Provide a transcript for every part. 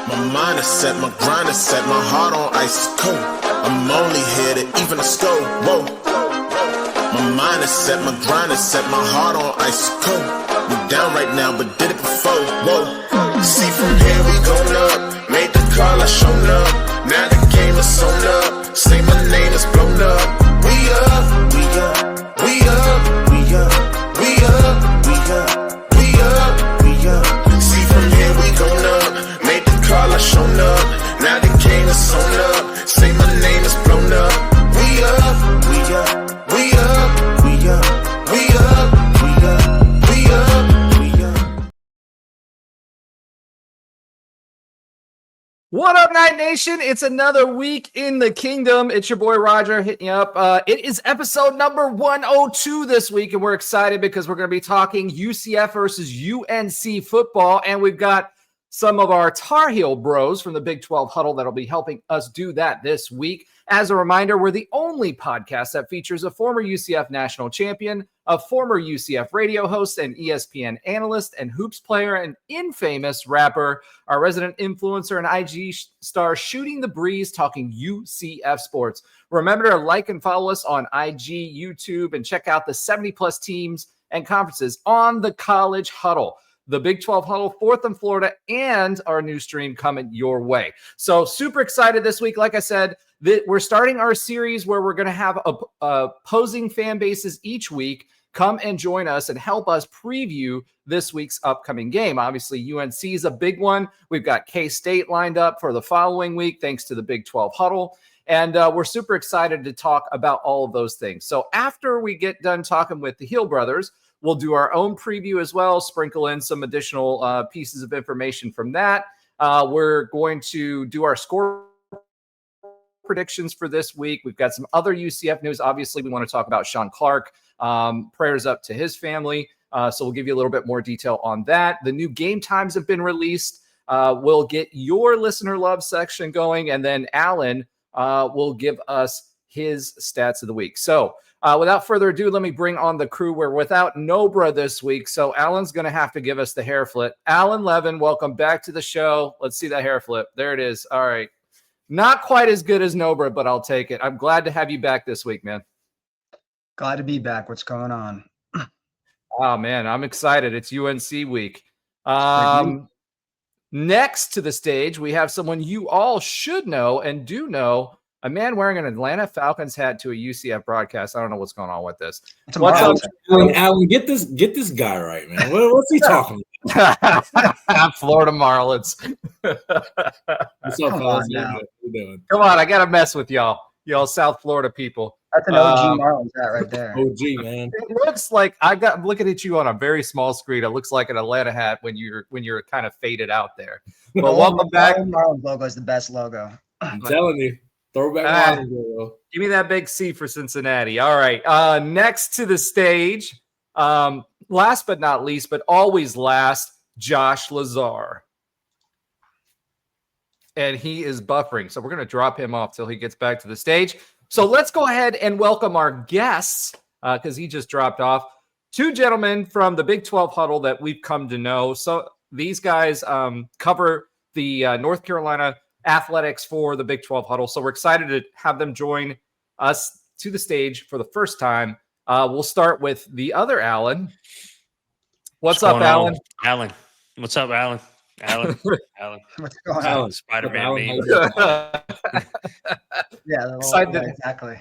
My mind is set, my grind is set, my heart on ice is cold. I'm only here to even a score. Whoa. My mind is set, my grind is set, my heart on ice is cold. We down right now, but did it before. Whoa. See from here we going up. Made the call, I shown up. Now the game is sewn up. Say my name is blown up. We up, we up, we up, we up, we up, we up, we up, we up. See from here we going up. Made the call, I shown up. Now the game is sewn up. Say my name is blown up. We up, we up, we up, we up, we up, we up, we up, we up. What up, Night Nation? It's another week in the kingdom. It's your boy Roger hitting you up. It is episode number 102 this week, and we're excited because we're going to be talking UCF versus UNC football, and we've got some of our Tar Heel bros from the Big 12 Huddle that'll be helping us do that this week. As a reminder, we're the only podcast that features a former UCF national champion, a former UCF radio host, an ESPN analyst, and hoops player, an infamous rapper, our resident influencer and IG star shooting the breeze, talking UCF sports. Remember to like and follow us on IG, YouTube, and check out the 70-plus teams and conferences on the College Huddle. The Big 12 Huddle, 4th in Florida, and our new stream coming your way. So super excited this week. Like I said, we're starting our series where we're going to have opposing fan bases each week come and join us and help us preview this week's upcoming game. Obviously, UNC is a big one. We've got K-State lined up for the following week, thanks to the Big 12 Huddle. And we're super excited to talk about all of those things. So after we get done talking with the Heel Brothers, we'll do our own preview as well, sprinkle in some additional pieces of information from that. We're going to do our score predictions for this week. We've got some other UCF news. Obviously, we want to talk about Sean Clark. Prayers up to his family. So we'll give you a little bit more detail on that. The new game times have been released. We'll get your listener love section going, and then Alan will give us his stats of the week. So without further ado, let me bring on the crew. We're without Nobra this week, so Alan's going to have to give us the hair flip. Alan Levin, welcome back to the show. Let's see that hair flip. There it is. All right. Not quite as good as Nobra, but I'll take it. I'm glad to have you back this week, man. Glad to be back. What's going on? Oh, man, I'm excited. It's UNC week. Next to the stage, we have someone you all should know and do know, a man wearing an Atlanta Falcons hat to a UCF broadcast. I don't know what's going on with this. What's up, Alan? Get this guy right, man. What's he talking about? Florida Marlins. What's up, fellas? How you doing? Come on, I got to mess with y'all South Florida people. That's an OG Marlins hat right there. OG, man. It looks like I'm looking at you on a very small screen. It looks like an Atlanta hat when you're kind of faded out there. But welcome back. Marlins logo is the best logo. I'm telling you. Throwback. Give me that big C for Cincinnati. All right. Next to the stage, last but not least, but always last, Josh Lazar. And he is buffering. So we're going to drop him off till he gets back to the stage. So let's go ahead and welcome our guests because he just dropped off. Two gentlemen from the Big 12 Huddle that we've come to know. So these guys cover the North Carolina athletics for the Big 12 Huddle. So we're excited to have them join us to the stage for the first time. We'll start with the other Alan. What's up, Alan? Alan. What's up, Alan? Alan. What's going on? Alan, Spider-Man meme. Yeah, exactly.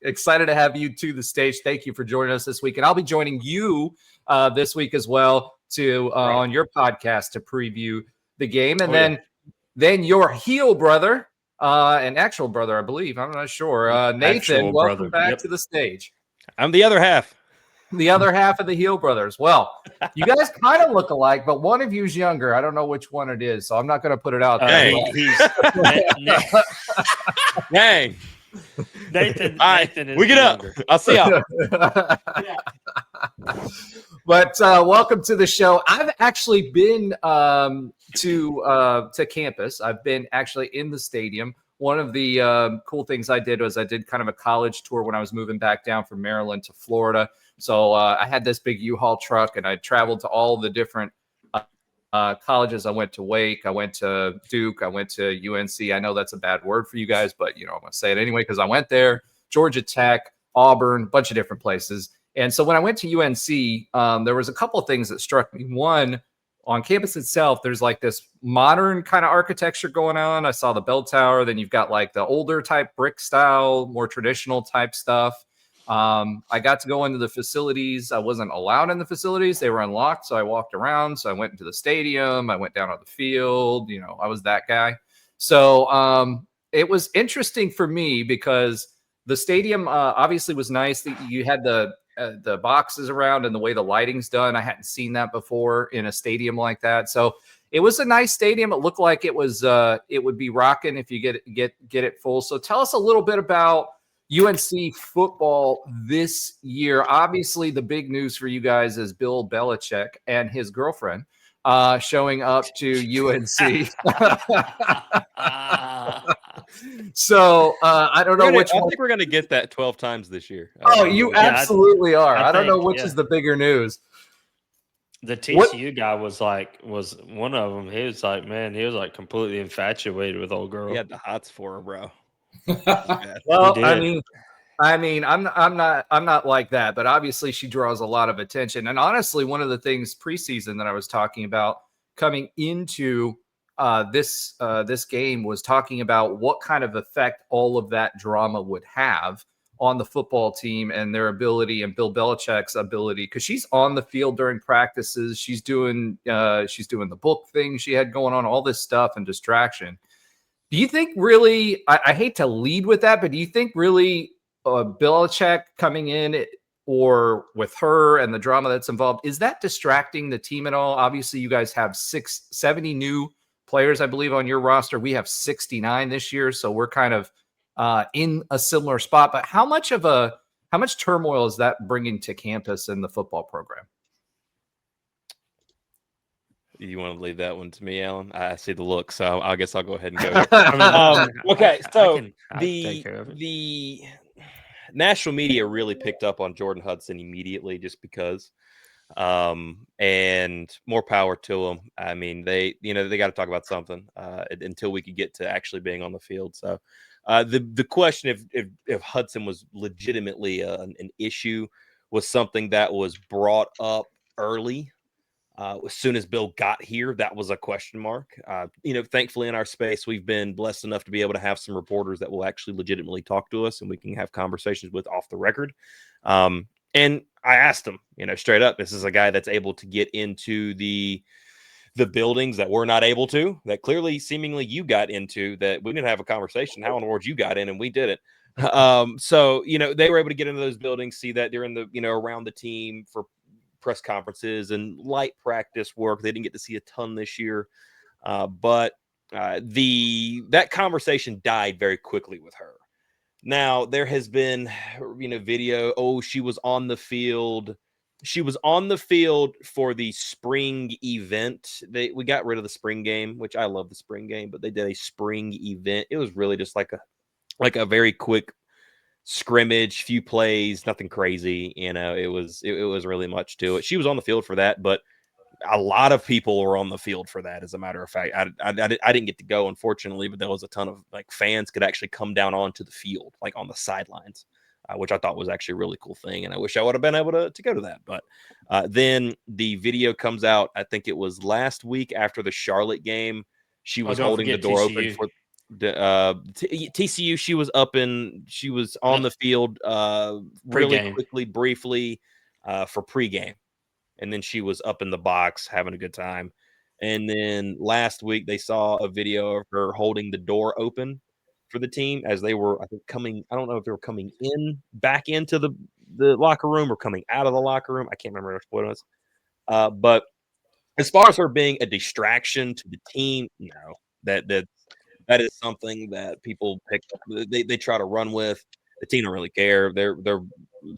Excited to have you to the stage. Thank you for joining us this week. And I'll be joining you this week as well on your podcast to preview the game. And then your heel brother, an actual brother, I believe. I'm not sure. Nathan, welcome back to the stage. I'm the other half. The other half of the heel brothers. Well, you guys kind of look alike, but one of you's younger. I don't know which one it is, so I'm not going to put it out there. Hey, Nathan is we get up. I'll see y'all. But welcome to the show. I've actually been to campus. I've been actually in the stadium. One of the cool things I did was I did kind of a college tour when I was moving back down from Maryland to Florida. So I had this big U-Haul truck, and I traveled to all the different colleges. I went to Wake, I went to Duke, I went to UNC. I know that's a bad word for you guys, but I'm going to say it anyway because I went there. Georgia Tech, Auburn, a bunch of different places. And so when I went to UNC, there was a couple of things that struck me. One, on campus itself, there's like this modern kind of architecture going on. I saw the bell tower. Then you've got like the older type brick style, more traditional type stuff. I got to go into the facilities. I wasn't allowed in the facilities. They were unlocked. So I walked around. So I went into the stadium. I went down on the field. I was that guy. So it was interesting for me because the stadium obviously was nice. You had the boxes around and the way the lighting's done. I hadn't seen that before in a stadium like that. So it was a nice stadium. It looked like it would be rocking if you get it full. So tell us a little bit about UNC football this year. Obviously, the big news for you guys is Bill Belichick and his girlfriend showing up to UNC. So I don't know which one. I think we're going to get that 12 times this year. Oh, you absolutely are. I don't know which is the bigger news. The TCU guy was one of them. He was like, man, he was like completely infatuated with old girl. He had the hots for her, bro. Well, I mean, I'm not like that, but obviously she draws a lot of attention. And honestly, one of the things preseason that I was talking about coming into this game was talking about what kind of effect all of that drama would have on the football team and their ability, and Bill Belichick's ability, because she's on the field during practices. She's doing the book thing she had going on, all this stuff and distraction. Do you think really, I hate to lead with that, but do you think really Belichick coming in or with her and the drama that's involved, is that distracting the team at all? Obviously, you guys have 70 new players, I believe, on your roster. We have 69 this year, so we're kind of in a similar spot. But how much turmoil is that bringing to campus and the football program? You want to leave that one to me, Alan? I see the look, so I guess I'll go ahead and go. Okay, so the national media really picked up on Jordan Hudson immediately, just because, and more power to them. I mean, they got to talk about something until we could get to actually being on the field. So the question if Hudson was legitimately an issue was something that was brought up early. As soon as Bill got here, that was a question mark. Thankfully in our space, we've been blessed enough to be able to have some reporters that will actually legitimately talk to us and we can have conversations with off the record. And I asked him, straight up, this is a guy that's able to get into the buildings that we're not able to, that clearly seemingly you got into, that we didn't have a conversation. How in the world you got in and we didn't? So, they were able to get into those buildings, see that during the, around the team for press conferences and light practice work. They didn't get to see a ton this year, but that conversation died very quickly with her. Now there has been, video. Oh, she was on the field. She was on the field for the spring event. We got rid of the spring game, which I love the spring game, but they did a spring event. It was really just like a very quick scrimmage, few plays, nothing crazy. It was really much to it. She was on the field for that, but a lot of people were on the field for that. As a matter of fact, I didn't get to go, unfortunately, but there was a ton of fans could actually come down onto the field, on the sidelines, which I thought was actually a really cool thing. And I wish I would have been able to go to that. But then the video comes out. I think it was last week after the Charlotte game. She was holding the door open for TCU. She was on the field really quickly, briefly for pregame, and then she was up in the box having a good time. And then last week they saw a video of her holding the door open for the team as they were, I think, coming. I don't know if they were coming back into the locker room or coming out of the locker room. I can't remember which one it was. But as far as her being a distraction to the team, no, that is something that people pick up. They try to run with. The team don't really care.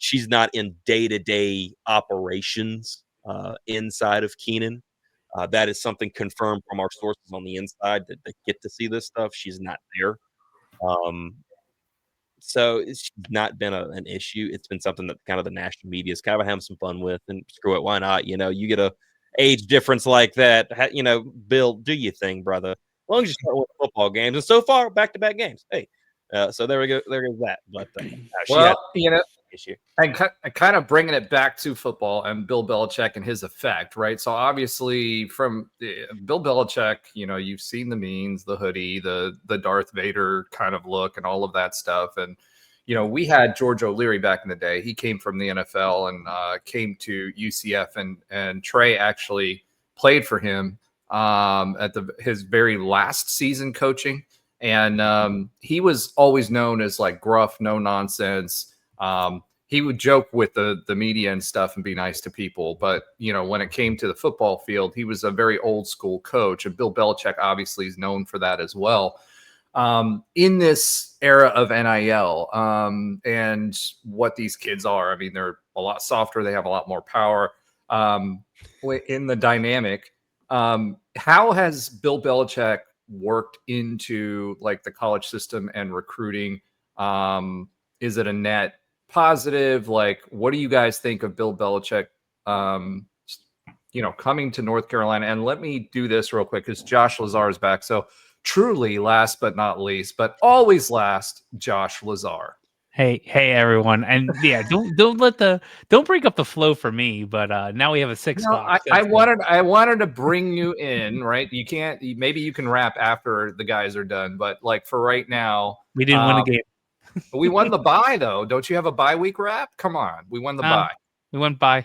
She's not in day-to-day operations inside of Keenan. That is something confirmed from our sources on the inside that they get to see this stuff. She's not there. So it's not been an issue. It's been something that kind of the national media is kind of having some fun with, and screw it, why not? You get age difference like that. You know, Bill, do your thing, brother. As long as you start with football games, and so far back-to-back games. Hey, so there we go. There is that. But well, issue. And kind of bringing it back to football and Bill Belichick and his effect, right? So obviously from Bill Belichick, you know, you've seen the memes, the hoodie, the Darth Vader kind of look and all of that stuff. And, you know, we had George O'Leary back in the day. He came from the NFL and came to UCF, and Trey actually played for him at his very last season coaching. And he was always known as like gruff, no nonsense. He would joke with the media and stuff and be nice to people. But, you know, when it came to the football field, he was a very old school coach. And Bill Belichick obviously is known for that as well. In this era of NIL and what these kids are, I mean, they're a lot softer. They have a lot more power in the dynamic. How has Bill Belichick worked into like the college system and recruiting? Is it a net positive? Like, what do you guys think of Bill Belichick, you know, coming to North Carolina? And let me do this real quick because Josh Lazar is back. So truly last but not least, but always last, Josh Lazar. Hey everyone. And yeah, don't break up the flow for me, but now we have a six box. I wanted to bring you in, right? You can't, maybe you can wrap after the guys are done, but like for right now, we didn't win a game. We won the bye, though. Don't you have a bye week wrap? Come on. We won the bye. We went bye.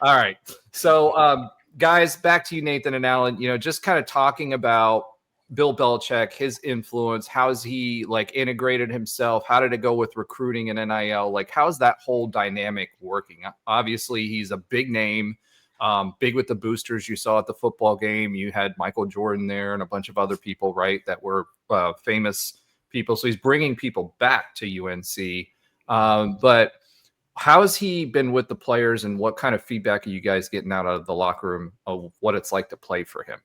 All right. So, guys, back to you, Nathan and Alan. You know, just kind of talking about Bill Belichick, his influence. How's he, like, integrated himself? How did it go with recruiting and NIL? Like, how's that whole dynamic working? Obviously, he's a big name, big with the boosters. You saw at the football game. You had Michael Jordan there and a bunch of other people, right, that were famous people. So he's bringing people back to UNC. But how has he been with the players, and what kind of feedback are you guys getting out of the locker room of what it's like to play for him?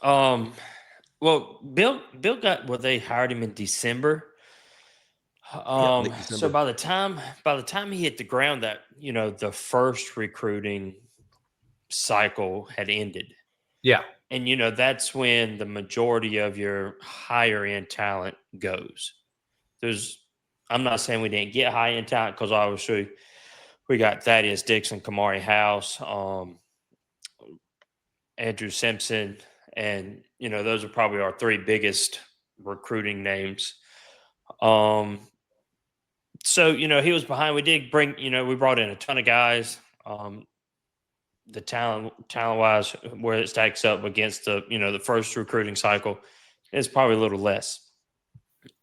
Well, Bill got, well, they hired him in December. So by the time he hit the ground, that, you know, the first recruiting cycle had ended. Yeah. And, you know, that's when the majority of your higher end talent goes. I'm not saying we didn't get high end talent, because obviously we got Thaddeus Dixon, Kamari House, Andrew Simpson, and, you know, those are probably our three biggest recruiting names. So, you know, he was behind. We did bring, you know, we brought in a ton of guys. The talent wise, where it stacks up against the, you know, the first recruiting cycle, is probably a little less.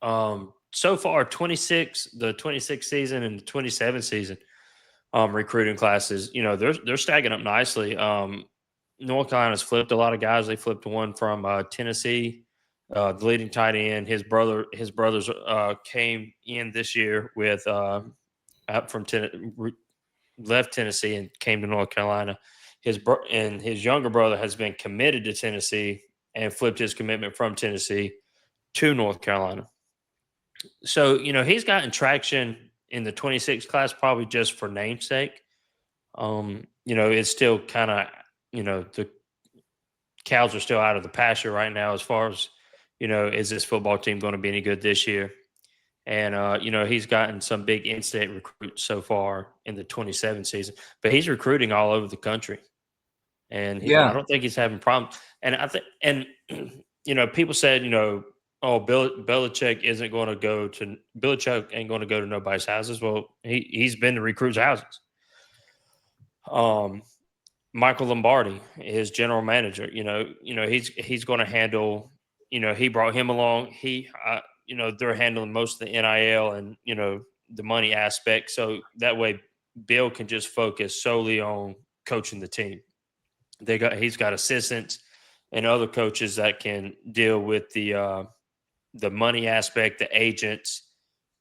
So far, the 26 season and the 27 season recruiting classes, you know, they're stacking up nicely. North Carolina's flipped a lot of guys. They flipped one from Tennessee, the leading tight end. His brothers came in this year with out from left Tennessee and came to North Carolina. His younger brother has been committed to Tennessee and flipped his commitment from Tennessee to North Carolina. So, you know, he's gotten traction in the 26 class, probably just for namesake. You know, it's still kind of, you know, the cows are still out of the pasture right now as far as, you know, is this football team going to be any good this year? And, you know, he's gotten some big in-state recruits so far in the 27 season, but he's recruiting all over the country. And I don't think he's having problems. And I think, and, you know, people said, you know, oh, Belichick ain't going to go to nobody's houses. Well, he's been to recruits' houses. Michael Lombardi, his general manager, you know, he's going to handle, you know, he brought him along. You know, they're handling most of the NIL and, you know, the money aspect. So that way Bill can just focus solely on coaching the team. He's got assistants and other coaches that can deal with the money aspect, the agents,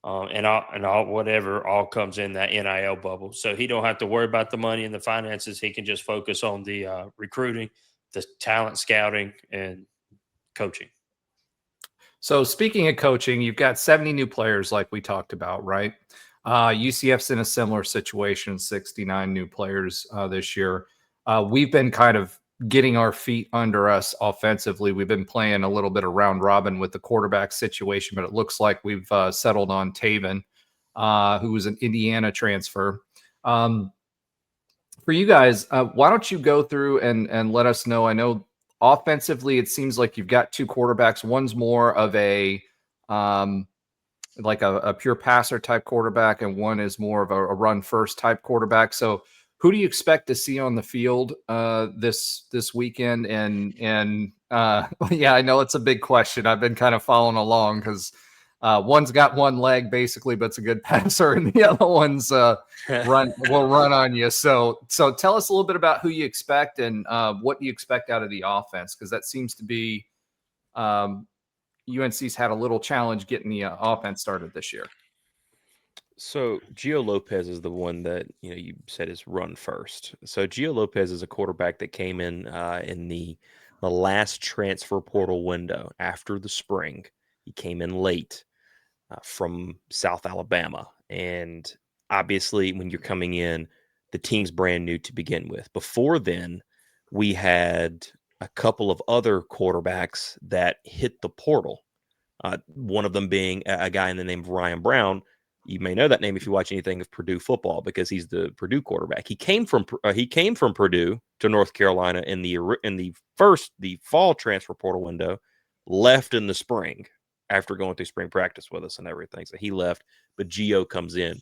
and all whatever all comes in that NIL bubble. So he don't have to worry about the money and the finances. He can just focus on the recruiting, the talent scouting, and coaching. So speaking of coaching, you've got 70 new players like we talked about, right? UCF's in a similar situation, 69 new players this year. We've been kind of getting our feet under us offensively. We've been playing a little bit of round robin with the quarterback situation, but it looks like we've settled on Taven, who was an Indiana transfer. For you guys, why don't you go through and let us know? I know offensively, it seems like you've got two quarterbacks. One's more of a like a pure passer type quarterback, and one is more of a run first type quarterback. So who do you expect to see on the field this weekend? And yeah, I know it's a big question. I've been kind of following along because one's got one leg basically, but it's a good passer, and the other one's will run on you. So tell us a little bit about who you expect and what you expect out of the offense, because that seems to be UNC's had a little challenge getting the offense started this year. So Gio Lopez is the one that you said is run first. So Gio Lopez is a quarterback that came in the last transfer portal window after the spring. He came in late from South Alabama, and obviously when you're coming in, the team's brand new to begin with. Before then, we had a couple of other quarterbacks that hit the portal. One of them being a guy in the name of Ryan Brown. You may know that name if you watch anything of Purdue football, because he's the Purdue quarterback. He came from Purdue to North Carolina in the fall transfer portal window, left in the spring after going through spring practice with us and everything. So he left, but Gio comes in.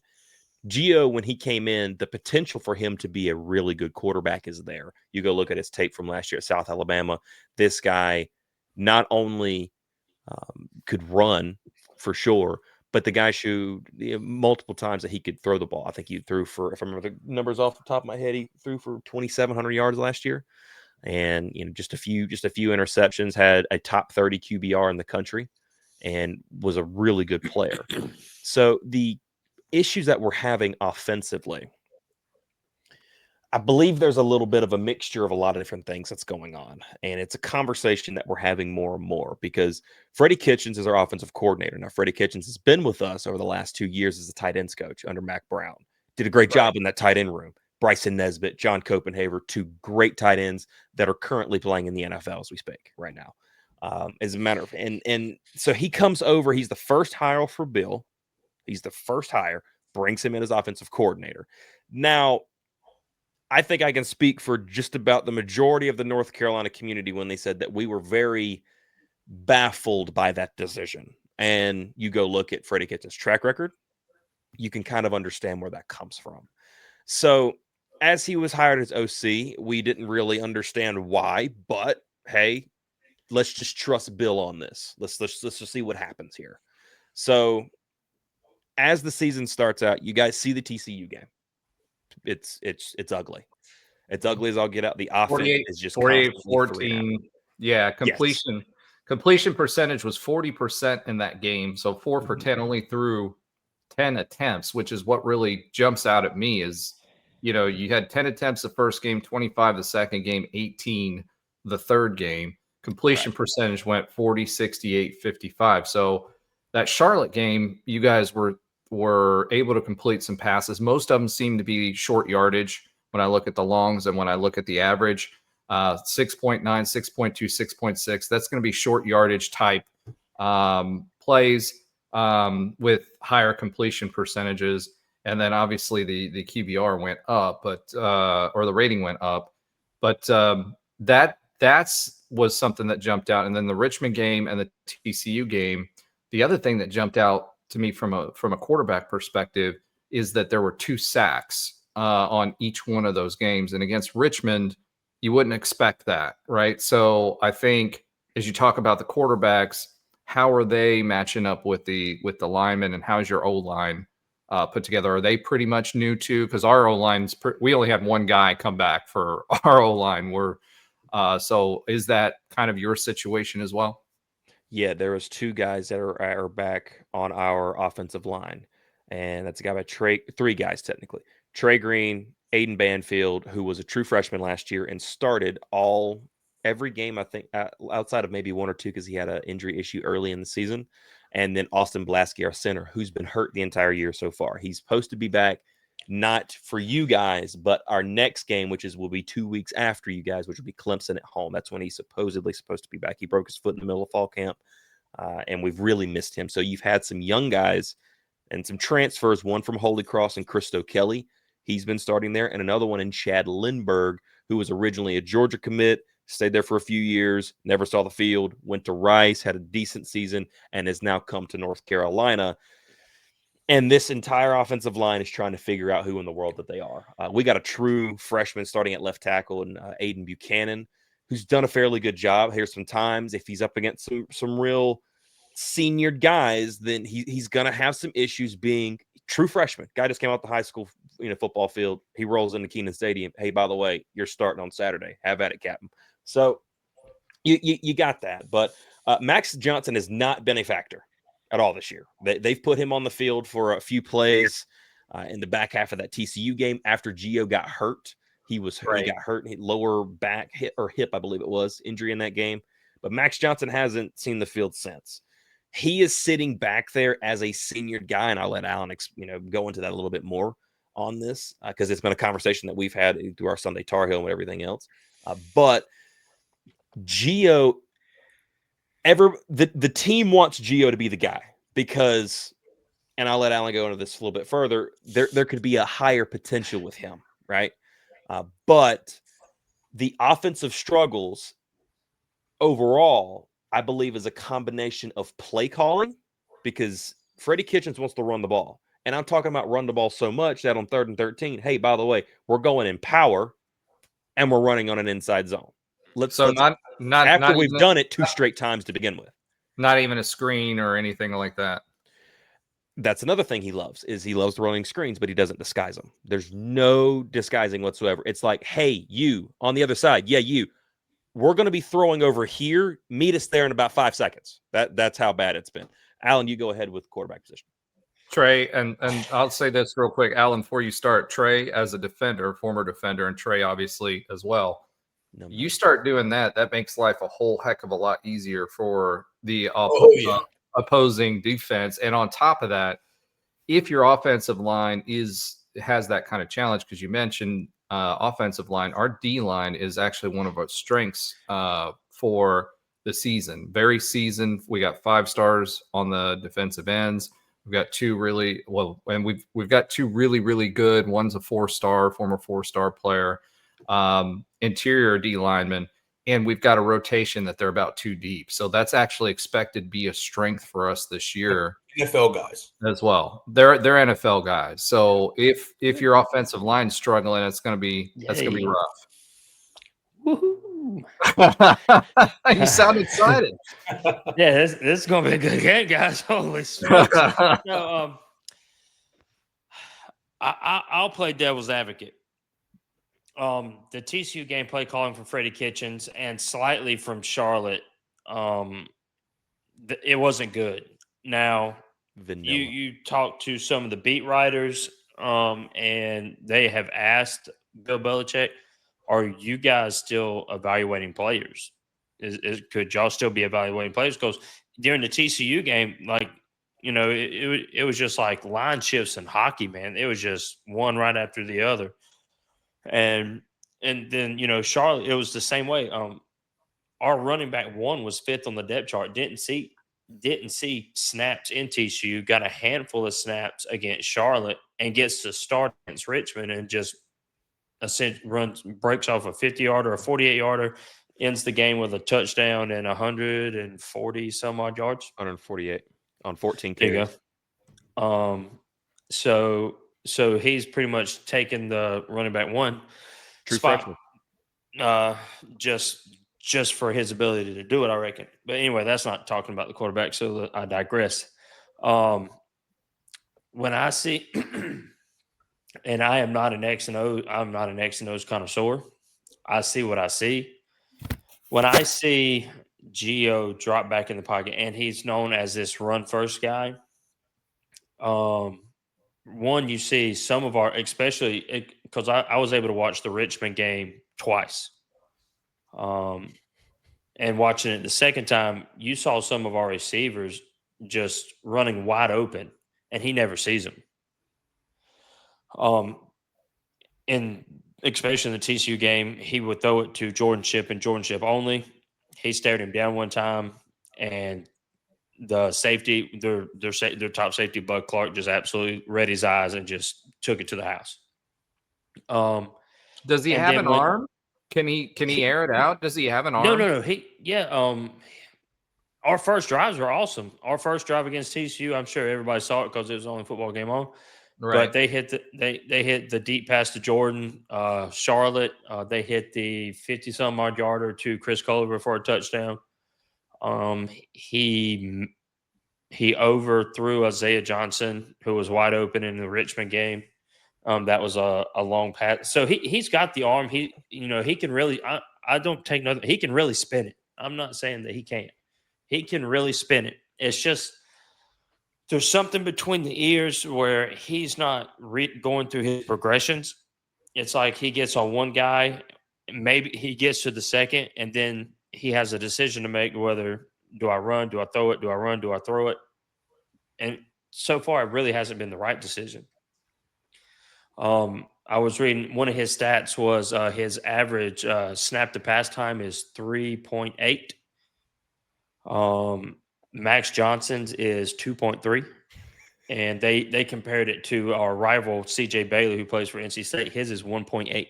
Gio, when he came in, the potential for him to be a really good quarterback is there. You go look at his tape from last year at South Alabama. This guy not only could run for sure, but the guy showed multiple times that he could throw the ball. I think he threw for, if I remember the numbers off the top of my head, he threw for 2,700 yards last year, and just a few interceptions. Had a top 30 QBR in the country, and was a really good player. So the issues that we're having offensively, I believe there's a little bit of a mixture of a lot of different things that's going on. And it's a conversation that we're having more and more, because Freddie Kitchens is our offensive coordinator. Now, Freddie Kitchens has been with us over the last 2 years as a tight ends coach under Mac Brown. Did a great job in that tight end room. Bryson Nesbitt, John Copenhaver, two great tight ends that are currently playing in the NFL as we speak right now. As a matter of, and so he comes over. He's the first hire for Bill. He's the first hire, brings him in as offensive coordinator. Now, I think I can speak for just about the majority of the North Carolina community when they said that we were very baffled by that decision. And you go look at Freddie Kitchens' track record, you can kind of understand where that comes from. So as he was hired as OC, we didn't really understand why, but hey, let's just trust Bill on this. Let's just see what happens here. So as the season starts out, you guys see the TCU game. It's ugly. It's ugly as I'll get out. The offense is just 48-14. Yeah, completion percentage was 40% in that game. So 4 for 10, only through 10 attempts, which is what really jumps out at me. Is you had 10 attempts the first game, 25 the second game, 18 the third game. Completion percentage went 40, 68, 55. So that Charlotte game, you guys were able to complete some passes. Most of them seem to be short yardage when I look at the longs, and when I look at the average, 6.9, 6.2, 6.6. That's going to be short yardage type plays with higher completion percentages. And then obviously the QBR went up, or the rating went up. But that was something that jumped out. And then the Richmond game and the TCU game, the other thing that jumped out to me from a quarterback perspective is that there were 2 sacks on each one of those games. And against Richmond, you wouldn't expect that, right? So I think as you talk about the quarterbacks, how are they matching up with the linemen, and how's your O-line put together? Are they pretty much new too? Because our O-line's we only had one guy come back for our O-line. So is that kind of your situation as well? Yeah, there was 2 guys that are back on our offensive line, and that's a guy by 3 guys technically. Trey Green, Aiden Banfield, who was a true freshman last year and started every game, I think, outside of maybe 1 or 2 because he had an injury issue early in the season, And then Austin Blasky, our center, who's been hurt the entire year so far. He's supposed to be back, not for you guys, but our next game, will be 2 weeks after you guys, which will be Clemson at home. That's when he's supposedly supposed to be back. He broke his foot in the middle of fall camp, and we've really missed him. So you've had some young guys and some transfers, one from Holy Cross and Christo Kelly. He's been starting there, and another one in Chad Lindbergh, who was originally a Georgia commit, stayed there for a few years, never saw the field, went to Rice, had a decent season, and has now come to North Carolina. And this entire offensive line is trying to figure out who in the world that they are. We got a true freshman starting at left tackle in Aiden Buchanan, who's done a fairly good job. Here's some times. If he's up against some real senior guys, then he's going to have some issues being true freshman. Guy just came out the high school football field. He rolls into Kenan Stadium. Hey, by the way, you're starting on Saturday. Have at it, Captain. So you got that. But Max Johnson has not been a factor at all this year. They've put him on the field for a few plays in the back half of that TCU game after Gio got hurt. He got hurt, lower back or hip, I believe it was, injury in that game. But Max Johnson hasn't seen the field since. He is sitting back there as a senior guy, and I'll let Alan go into that a little bit more on this because it's been a conversation that we've had through our Sunday Tar Heel and everything else. But Gio, the team wants Gio to be the guy because, and I'll let Alan go into this a little bit further, there could be a higher potential with him, right? But the offensive struggles overall, I believe, is a combination of play calling because Freddie Kitchens wants to run the ball. And I'm talking about run the ball so much that on 3rd and 13, hey, by the way, we're going in power and we're running on an inside zone. After we've done it 2 straight times to begin with. Not even a screen or anything like that. That's another thing he loves running screens, but he doesn't disguise them. There's no disguising whatsoever. It's like, hey, you on the other side. Yeah, you. We're going to be throwing over here. Meet us there in about 5 seconds. That's how bad it's been. Alan, you go ahead with quarterback position. Trey, and I'll say this real quick, Alan, before you start. Trey, as a defender, former defender, and Trey obviously as well. You start doing that makes life a whole heck of a lot easier for the opposing defense. And on top of that, if your offensive line has that kind of challenge, because you mentioned offensive line, our D line is actually one of our strengths for the season. Very seasoned. We got 5 stars on the defensive ends. We've got 2 really well, and we've got 2 really, really good. One's a 4-star, former 4-star player, interior D lineman, and we've got a rotation that they're about 2 deep. So that's actually expected to be a strength for us this year. NFL guys as well. They're NFL guys. So if your offensive line's struggling, that's gonna be rough. Woohoo. You sound excited. Yeah, this is gonna be a good game, guys. Holy smokes. I'll play devil's advocate. The TCU game play calling from Freddie Kitchens and slightly from Charlotte, it wasn't good. Now, you talk to some of the beat writers, and they have asked Bill Belichick, are you guys still evaluating players? Could y'all still be evaluating players? Because during the TCU game, it was just like line shifts in hockey, man. It was just one right after the other. And then, Charlotte, it was the same way. Our running back 1 was 5th on the depth chart. Didn't see snaps in TCU, got a handful of snaps against Charlotte and gets to start against Richmond and just breaks off a 50-yarder or a 48-yarder, ends the game with a touchdown and 140 some odd yards. 148 on 14 carries. There you go. So he's pretty much taken the running back 1 true spot, freshman. just for his ability to do it, I reckon. But anyway, that's not talking about the quarterback, so I digress. When I see, and I am not an X and O, I'm not an X and O's connoisseur. I see what I see. When I see Gio drop back in the pocket, and he's known as this run first guy, one, you see some of our, especially because I was able to watch the Richmond game twice. And watching it the second time, you saw some of our receivers just running wide open, and he never sees him. In especially in the TCU game, he would throw it to Jordan Shipp and Jordan Shipp only. He stared him down one time, and the safety, their top safety, Bud Clark, just absolutely read his eyes and just took it to the house. Does he have an arm? Can he air it out? Does he have an arm? No. Our first drives were awesome. Our first drive against TCU, I'm sure everybody saw it because it was the only football game on. Right. But they hit the deep pass to Jordan, Charlotte. They hit the 50-some odd yarder to Chris Culliver for a touchdown. He overthrew Isaiah Johnson, who was wide open in the Richmond game. That was a long pass. So he's got the arm. He can really. I don't take nothing. He can really spin it. I'm not saying that he can't. He can really spin it. It's just there's something between the ears where he's not going through his progressions. It's like he gets on one guy, maybe he gets to the second, and then he has a decision to make whether do I run, do I throw it, do I run, do I throw it? And so far, it really hasn't been the right decision. I was reading one of his stats was his average snap to pass time is 3.8. Max Johnson's is 2.3, and they compared it to our rival CJ Bailey, who plays for NC State. His is 1.8.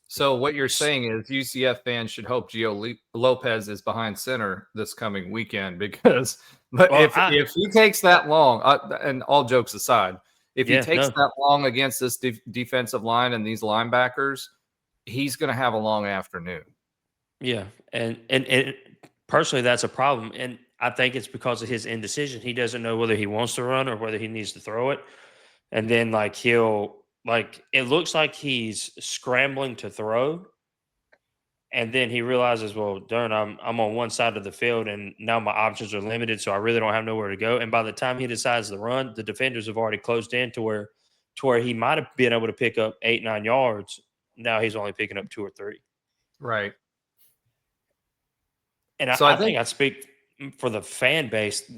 So what you're saying is UCF fans should hope Gio Lopez is behind center this coming weekend because, if he takes that long, and all jokes aside, if he takes that long against this defensive line and these linebackers, he's going to have a long afternoon. Yeah, and personally, that's a problem, and I think it's because of his indecision. He doesn't know whether he wants to run or whether he needs to throw it, and then it looks like he's scrambling to throw, and then he realizes, well, darn, I'm on one side of the field, and now my options are limited, so I really don't have nowhere to go. And by the time he decides to run, the defenders have already closed in to where he might have been able to pick up 8-9 yards. Now he's only picking up 2 or 3. Right. And so I think I speak for the fan base.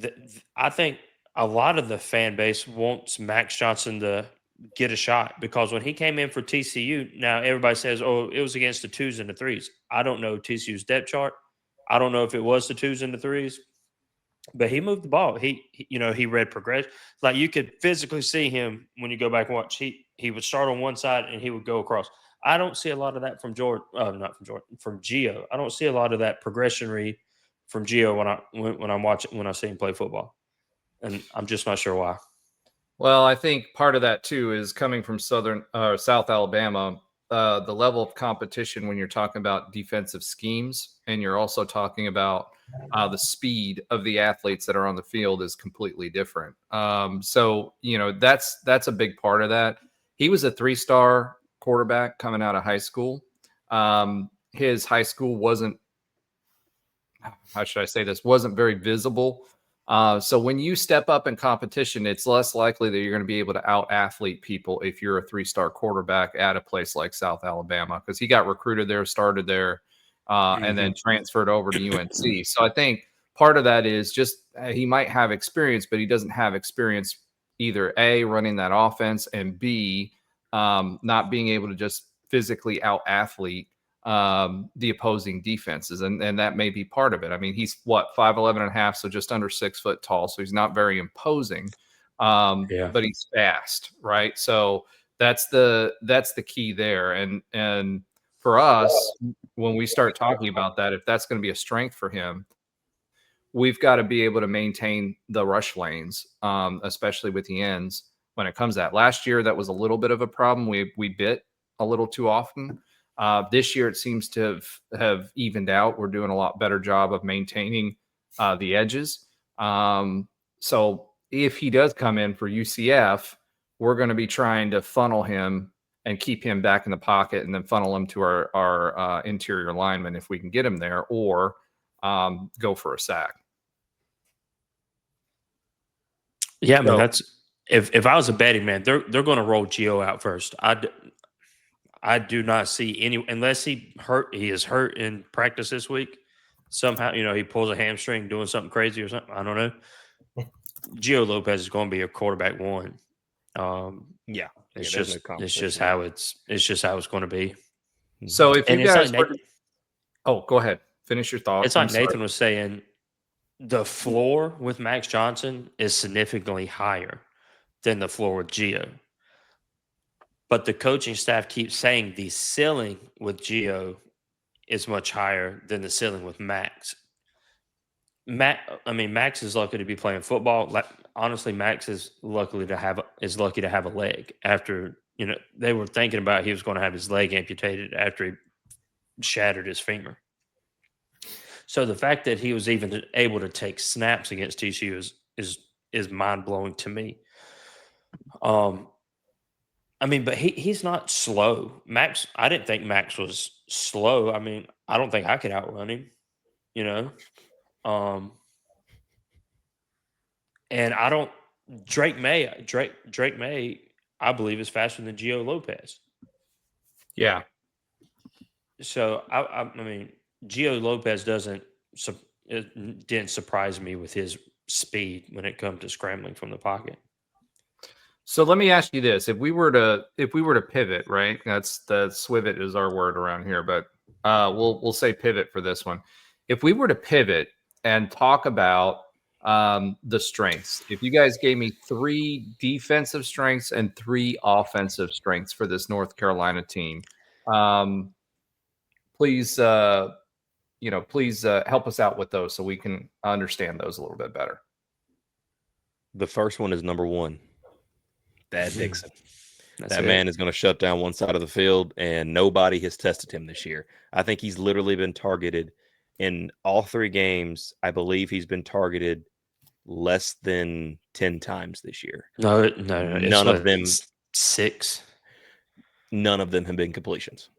I think a lot of the fan base wants Max Johnson to get a shot because when he came in for TCU, now everybody says, oh, it was against the 2s and the 3s. I don't know TCU's depth chart. I don't know if it was the 2s and the 3s, but he moved the ball. He read progression. Like you could physically see him when you go back and watch. He would start on one side and he would go across. I don't see a lot of that from from Gio. I don't see a lot of that progression read from Gio when I see him play football, and I'm just not sure why. Well, I think part of that too is coming from South Alabama. The level of competition when you're talking about defensive schemes, and you're also talking about the speed of the athletes that are on the field is completely different. So that's a big part of that. He was a 3-star quarterback coming out of high school. His high school wasn't very visible. So when you step up in competition, it's less likely that you're going to be able to out-athlete people if you're a 3-star quarterback at a place like South Alabama, because he got recruited there, started there, and then transferred over to UNC. So I think part of that is just he might have experience, but he doesn't have experience either A, running that offense, and B, not being able to just physically out-athlete the opposing defenses. And that may be part of it. I mean, he's 5'11" and a half, so just under 6 foot tall. So he's not very imposing, but he's fast, right? So that's the key there. And for us, when we start talking about that, if that's going to be a strength for him, we've got to be able to maintain the rush lanes, especially with the ends when it comes to that. Last year, that was a little bit of a problem. We bit a little too often. This year, it seems to have evened out. We're doing a lot better job of maintaining the edges. So if he does come in for UCF, we're going to be trying to funnel him and keep him back in the pocket and then funnel him to our interior lineman if we can get him there, or go for a sack. Yeah, I mean, that's if I was a betting man, they're going to roll Gio out first. I do not see any, unless he is hurt in practice this week. somehow, he pulls a hamstring doing something crazy or something. I don't know. Gio Lopez is going to be a quarterback one. It's just how it's going to be. So if And you guys go ahead, finish your thoughts. It's like Nathan was saying, the floor with Max Johnson is significantly higher than the floor with Gio. But the coaching staff keeps saying the ceiling with Gio is much higher than the ceiling with Max. Max is lucky to be playing football. Honestly, Max is lucky to have a leg after, they were thinking about he was going to have his leg amputated after he shattered his femur. So the fact that he was even able to take snaps against TCU is mind blowing to me. But he's not slow. Max, I didn't think Max was slow. I don't think I could outrun him, and I don't. Drake May, I believe, is faster than Gio Lopez. Yeah. So Gio Lopez didn't surprise me with his speed when it comes to scrambling from the pocket. So let me ask you this: if we were to pivot, right? That's the swivot is our word around here, but we'll say pivot for this one. If we were to pivot and talk about the strengths, if you guys gave me 3 defensive strengths and 3 offensive strengths for this North Carolina team, please help us out with those so we can understand those a little bit better. The first one is number 1. Thad Dixon. That man is going to shut down one side of the field, and nobody has tested him this year. I think he's literally been targeted in all 3 games. I believe he's been targeted less than 10 times this year. No. None of them 6. None of them have been completions.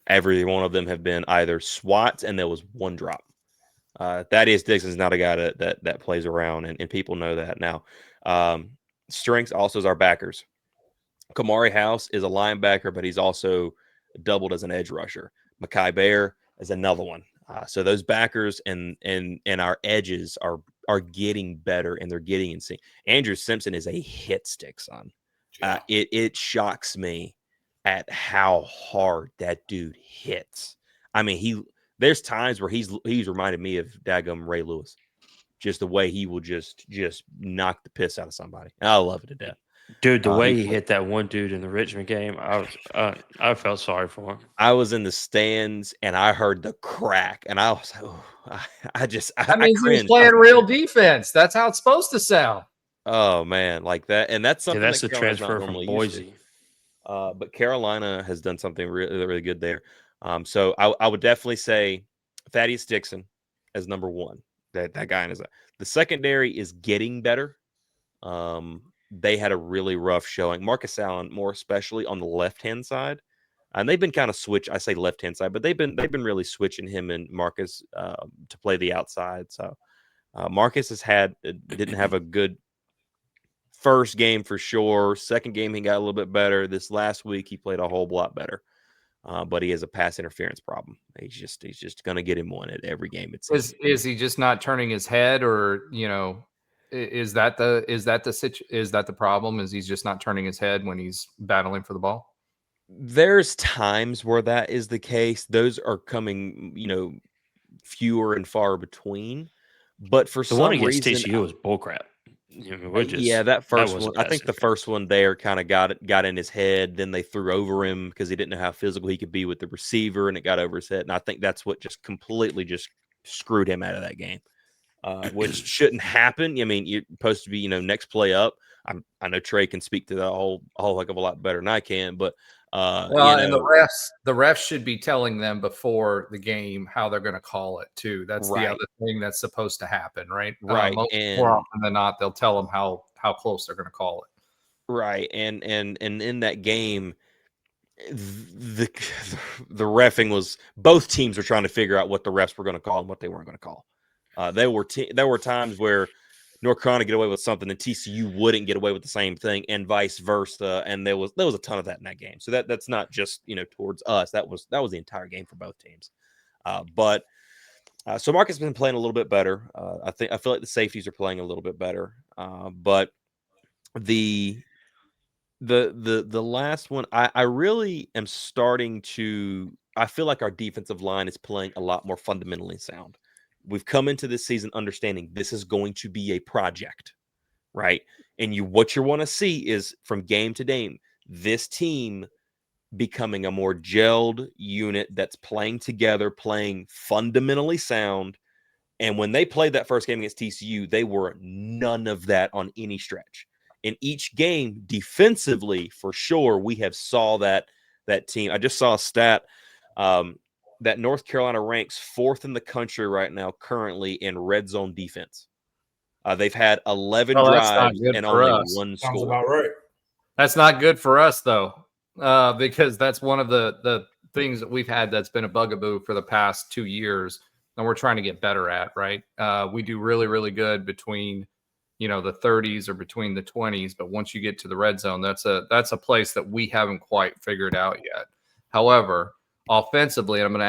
Every one of them have been either swats, and there was 1 drop. Thaddeus Dixon's not a guy that plays around, and people know that now. Strengths also is our backers. Kamari House is a linebacker, but he's also doubled as an edge rusher. Mekhi Bear is another one. So those backers and our edges are getting better, and they're getting in sync. Andrew Simpson is a hit stick, son. It shocks me at how hard that dude hits. There's times where he's reminded me of daggum Ray Lewis. Just the way he will just knock the piss out of somebody. I love it to death. Dude, the way he hit that one dude in the Richmond game, I felt sorry for him. I was in the stands and I heard the crack, and I was like, That means he was playing real defense. That's how it's supposed to sound. Oh man, like that, and that's something. That's the transfer from Boise. But Carolina has done something really, really good there. So I would definitely say Thaddeus Dixon as number 1. That guy in his the secondary is getting better. They had a really rough showing. Marcus Allen, more especially on the left-hand side, and they've been kind of I say left-hand side, but they've been really switching him and Marcus to play the outside. So Marcus didn't have a good first game for sure. Second game he got a little bit better. This last week he played a whole lot better. But he has a pass interference problem. He's just going to get him one at every game. Is he just not turning his head, or is that the problem? Is he's just not turning his head when he's battling for the ball? There's times where that is the case. Those are coming, fewer and far between. But for some reason, the one against TCU was bullcrap. That first one. I think the first one there kind of got in his head. Then they threw over him because he didn't know how physical he could be with the receiver, and it got over his head. And I think that's what just completely just screwed him out of that game, which shouldn't happen. You're supposed to be, next play up. I know Trey can speak to that a whole heck of a lot better than I can, but and the refs should be telling them before the game how they're going to call it too. That's the other thing that's supposed to happen, right? Right. More often than not, they'll tell them how close they're going to call it. Right. And in that game, the reffing was, both teams were trying to figure out what the refs were going to call and what they weren't going to call. There were times where North Carolina get away with something and TCU wouldn't get away with the same thing, and vice versa. And there was a ton of that in that game. So that's not just towards us. That was the entire game for both teams. But So Marcus has been playing a little bit better. I feel like the safeties are playing a little bit better. But the last one, I really am starting to. I feel like our defensive line is playing a lot more fundamentally sound. We've come into this season understanding this is going to be a project, right? And what you want to see is from game to game, this team becoming a more gelled unit that's playing together, playing fundamentally sound. And when they played that first game against TCU, they were none of that on any stretch. In each game, defensively, for sure, we have saw that team. I just saw a stat that North Carolina ranks 4th in the country right now, currently in red zone defense. They've had 11 drives and only one Sounds score. about right. That's not good for us, though, because that's one of the things that we've had that's been a bugaboo for the past 2 years, and we're trying to get better at, right? We do really, really good between, the 30s or between the 20s, but once you get to the red zone, that's a place that we haven't quite figured out yet. However, offensively, and I'm going to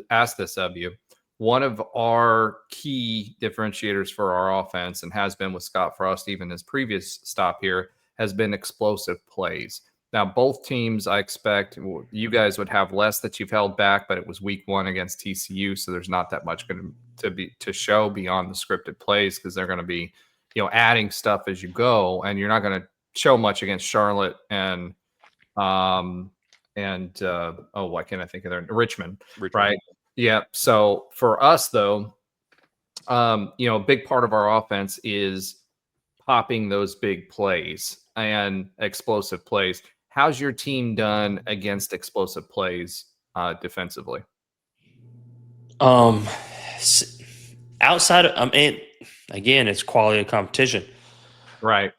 ask this of you, one of our key differentiators for our offense, and has been with Scottfrost, even his previous stop here, has been explosive plays. Now, both teams, I expect you guys would have less that you've held back, but it was week 1 against TCU, so there's not that much going to show beyond the scripted plays, because they're going to be, adding stuff as you go, and you're not going to show much against Charlotte and why can't I think of their Richmond, right? Yeah. So for us, though, a big part of our offense is popping those big plays and explosive plays. How's your team done against explosive plays defensively? Outside of, again, it's quality of competition. Right.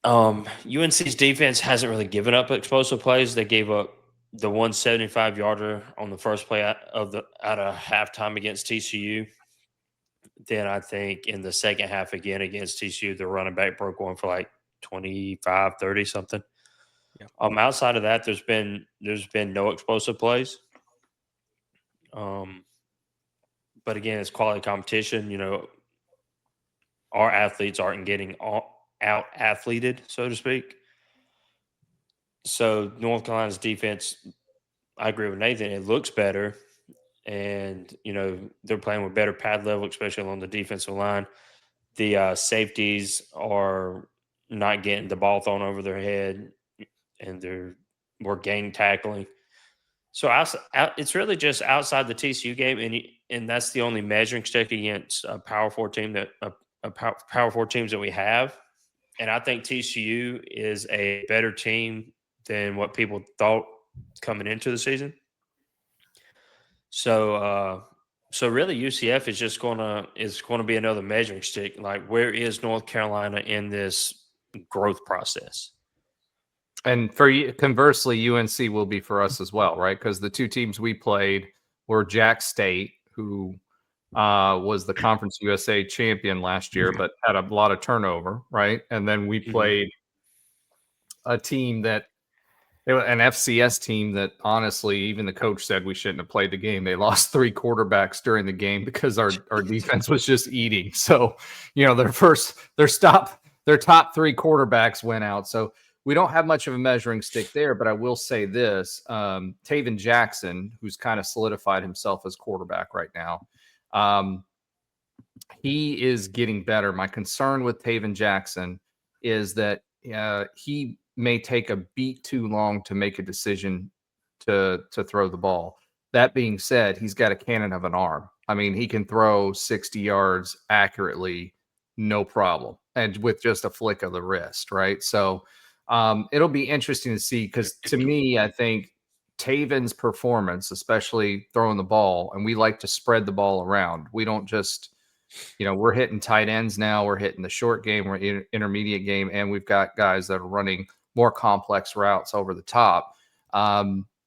UNC's defense hasn't really given up explosive plays. They gave up the 175-yarder on the first play out of halftime against TCU. Then I think in the second half again against TCU, the running back broke one for like 25, 30 something. Yeah. Outside of that, there's been no explosive plays. But again, it's quality competition. Our athletes aren't getting out-athleted, so to speak. So North Carolina's defense, I agree with Nathan, it looks better. And, they're playing with better pad level, especially along the defensive line. The safeties are not getting the ball thrown over their head, and we're gang tackling. So it's really just outside the TCU game, and that's the only measuring stick against a Power 4 team Power 4 teams that we have. And I think TCU is a better team than what people thought coming into the season. So really UCF is just going to be another measuring stick. Like, where is North Carolina in this growth process? And for you, conversely, UNC will be for us as well, right? Because the 2 teams we played were Jack State, who was the Conference USA champion last year, but had a lot of turnover, right? And then we played a team an FCS team that, honestly, even the coach said we shouldn't have played the game. They lost 3 quarterbacks during the game because our defense was just eating. So, their top 3 quarterbacks went out. So we don't have much of a measuring stick there, but I will say this, Taven Jackson, who's kind of solidified himself as quarterback right now, he is getting better. My concern with Taven Jackson is that he may take a beat too long to make a decision to throw the ball. That being said, he's got a cannon of an arm. I mean, he can throw 60 yards accurately, no problem, and with just a flick of the wrist, right? So it'll be interesting to see, because to me, I think Taven's performance, especially throwing the ball, and we like to spread the ball around. We don't just, we're hitting tight ends now. We're hitting the short game, we're intermediate game, and we've got guys that are running more complex routes over the top.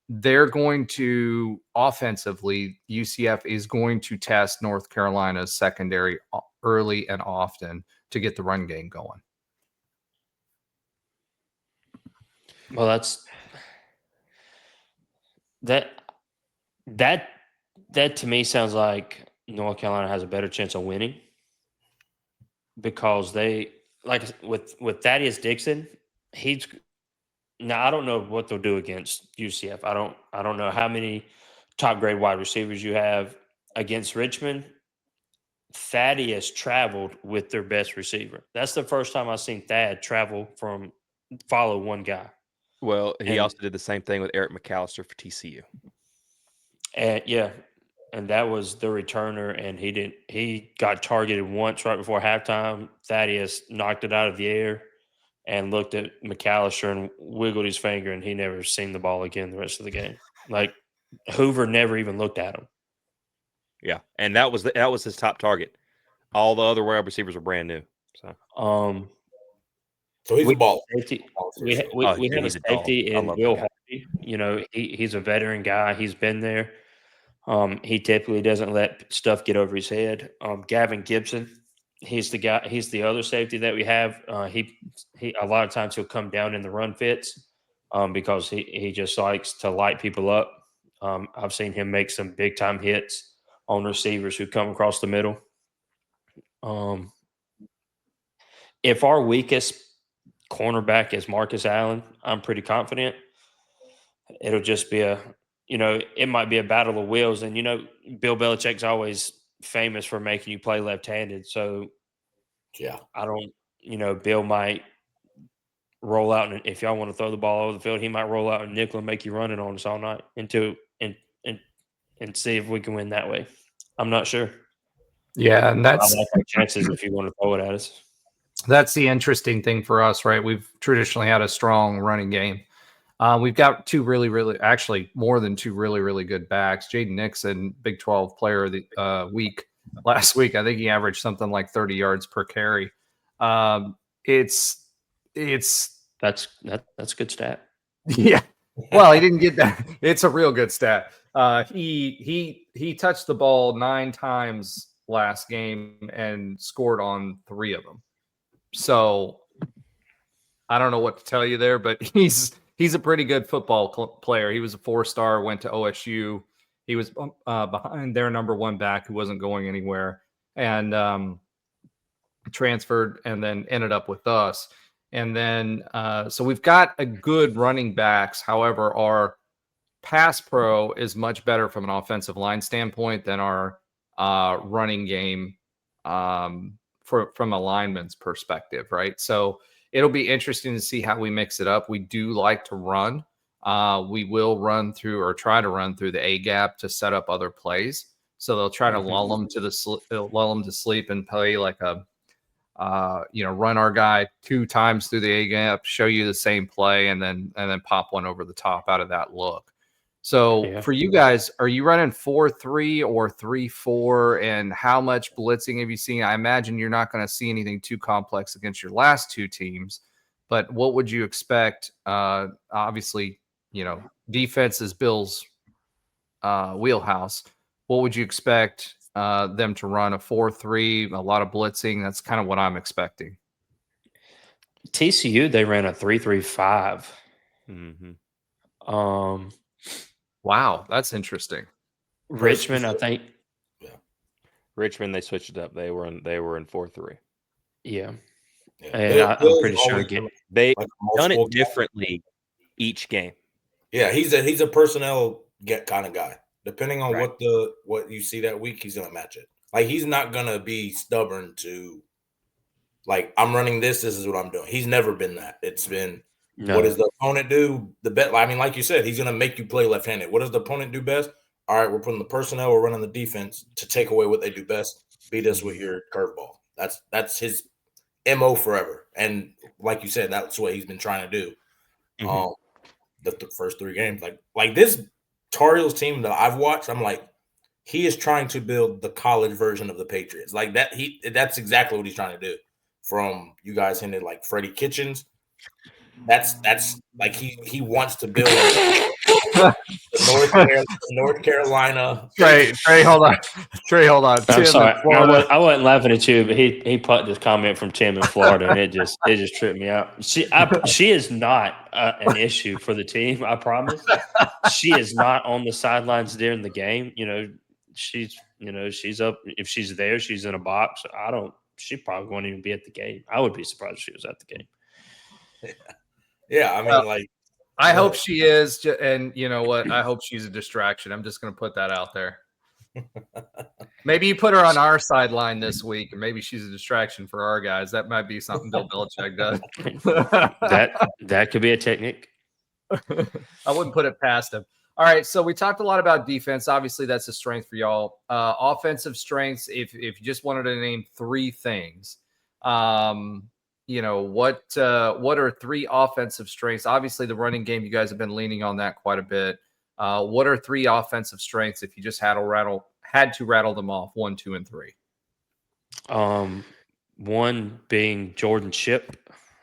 They're going to, offensively, UCF is going to test North Carolina's secondary early and often to get the run game going. Well, that to me sounds like North Carolina has a better chance of winning because they with Thaddeus Dixon. Now I don't know what they'll do against UCF. I don't know how many top grade wide receivers you have against Richmond. Thaddeus traveled with their best receiver. That's the first time I've seen Thad follow one guy. Well, he also did the same thing with Eric McAllister for TCU. And that was the returner, and he got targeted once right before halftime. Thaddeus knocked it out of the air and looked at McAllister and wiggled his finger, and he never seen the ball again the rest of the game. Like Hoover never even looked at him. Yeah, and that was his top target. All the other wide receivers were brand new. So he's a ball. Safety. We have a safety in Will Harvey. You know, he's a veteran guy. He's been there. He typically doesn't let stuff get over his head. Gavin Gibson, he's the guy. He's the other safety that we have. He a lot of times he'll come down in the run fits because he just likes to light people up. I've seen him make some big time hits on receivers who come across the middle. If our weakest cornerback is Marcus Allen, I'm pretty confident it'll just be it might be a battle of wills. And, Bill Belichick's always famous for making you play left-handed. So, yeah, Bill might roll out. And if y'all want to throw the ball over the field, he might roll out and nickel and make you run it on us all night and see if we can win that way. I'm not sure. Yeah, and that's I like our chances if you want to throw it at us. That's the interesting thing for us, right? We've traditionally had a strong running game. We've got two actually more than two really good backs. Jaden Nixon, Big 12 player of the week last week. I think he averaged something like 30 yards per carry. It's that's a good stat. Yeah. Well, he didn't get that. It's a real good stat. He touched the ball 9 times last game and scored on 3 of them. So I don't know what to tell you there, but he's a pretty good football player. He was a 4-star, went to OSU. He was behind their number 1 back who wasn't going anywhere, and transferred and then ended up with us. And then so we've got a good running backs. However, our pass pro is much better from an offensive line standpoint than our running game from a lineman's perspective, right? So it'll be interesting to see how we mix it up. We do like to run. We will run through or try to run through the A gap to set up other plays. So they'll try to lull them to sleep and play like a run our guy 2 times through the A gap, show you the same play, and then pop one over the top out of that look. So for you guys, are you running 4-3 or 3-4? And how much blitzing have you seen? I imagine you're not going to see anything too complex against your last 2 teams, but what would you expect? Obviously, defense is Bill's wheelhouse. What would you expect them to run? A 4-3, a lot of blitzing? That's kind of what I'm expecting. TCU, they ran a 3-3-5. Wow, that's interesting. Richmond, I think. Yeah. Richmond, they switched it up. They were in 4-3. Yeah. And I'm pretty sure they've done it differently each game. Yeah, he's a personnel kind of guy. Depending on what you see that week, he's gonna match it. Like, he's not gonna be stubborn to, like, I'm running this is what I'm doing. He's never been that. It's been what does the opponent do? Like you said, he's gonna make you play left-handed. What does the opponent do best? All right, we're putting the personnel, we're running the defense to take away what they do best. Beat us with your curveball. That's his MO forever. And like you said, that's what he's been trying to do. The first 3 games, like this Tar Heels team that I've watched, I'm like, he is trying to build the college version of the Patriots. Like that, that's exactly what he's trying to do. From you guys hinted like Freddie Kitchens. That's like he wants to build North Carolina. Trey, hold on. I'm sorry. I wasn't laughing at you, but he put this comment from Tim in Florida, and it just tripped me out. She is not an issue for the team. I promise. She is not on the sidelines during the game. She's she's up. If she's there, she's in a box. She probably won't even be at the game. I would be surprised if she was at the game. Yeah, I mean, I hope she is, and you know what? I hope she's a distraction. I'm just going to put that out there. Maybe you put her on our sideline this week, and maybe she's a distraction for our guys. That might be something Bill Belichick does. that could be a technique. I wouldn't put it past him. All right, so we talked a lot about defense. Obviously, that's a strength for y'all. Offensive strengths, if you just wanted to name 3 things, what are 3 offensive strengths? Obviously, the running game, you guys have been leaning on that quite a bit. What are 3 offensive strengths if you just had to rattle them off, 1, 2, and 3? One being Jordan Shipp.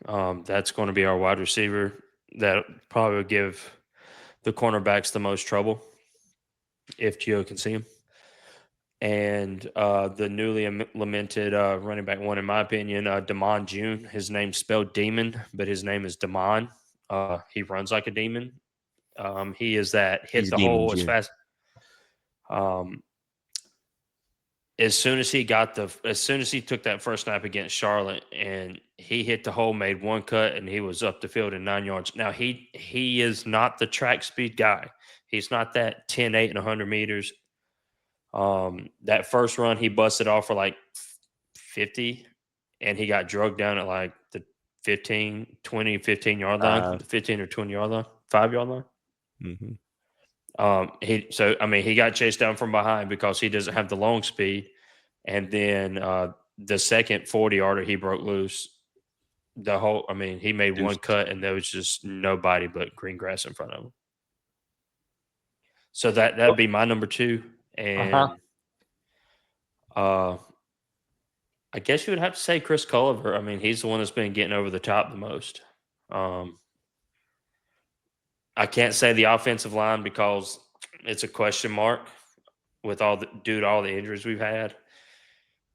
That's going to be our wide receiver. That probably would give the cornerbacks the most trouble if Gio can see him. And the newly lamented running back 1, in my opinion, Damon June. His name's spelled demon, but his name is Damon. He runs like a demon. He is that hit the hole as fast. As soon as he took that first snap against Charlotte and he hit the hole, made one cut, and he was up the field in 9 yards. Now he is not the track speed guy. He's not that 10, 8, and 100 meters. That first run, he busted off for like 50, and he got drugged down at like the 15 yard line, the 15 or 20 yard line, 5 yard line. Mm-hmm. He got chased down from behind because he doesn't have the long speed. And then the second 40-yarder, he broke loose. He made one cut, and there was just nobody but green grass in front of him. So that would be my number 2. And I guess you would have to say Chris Culliver. I mean, he's the one that's been getting over the top the most. I can't say the offensive line because it's a question mark due to all the injuries we've had.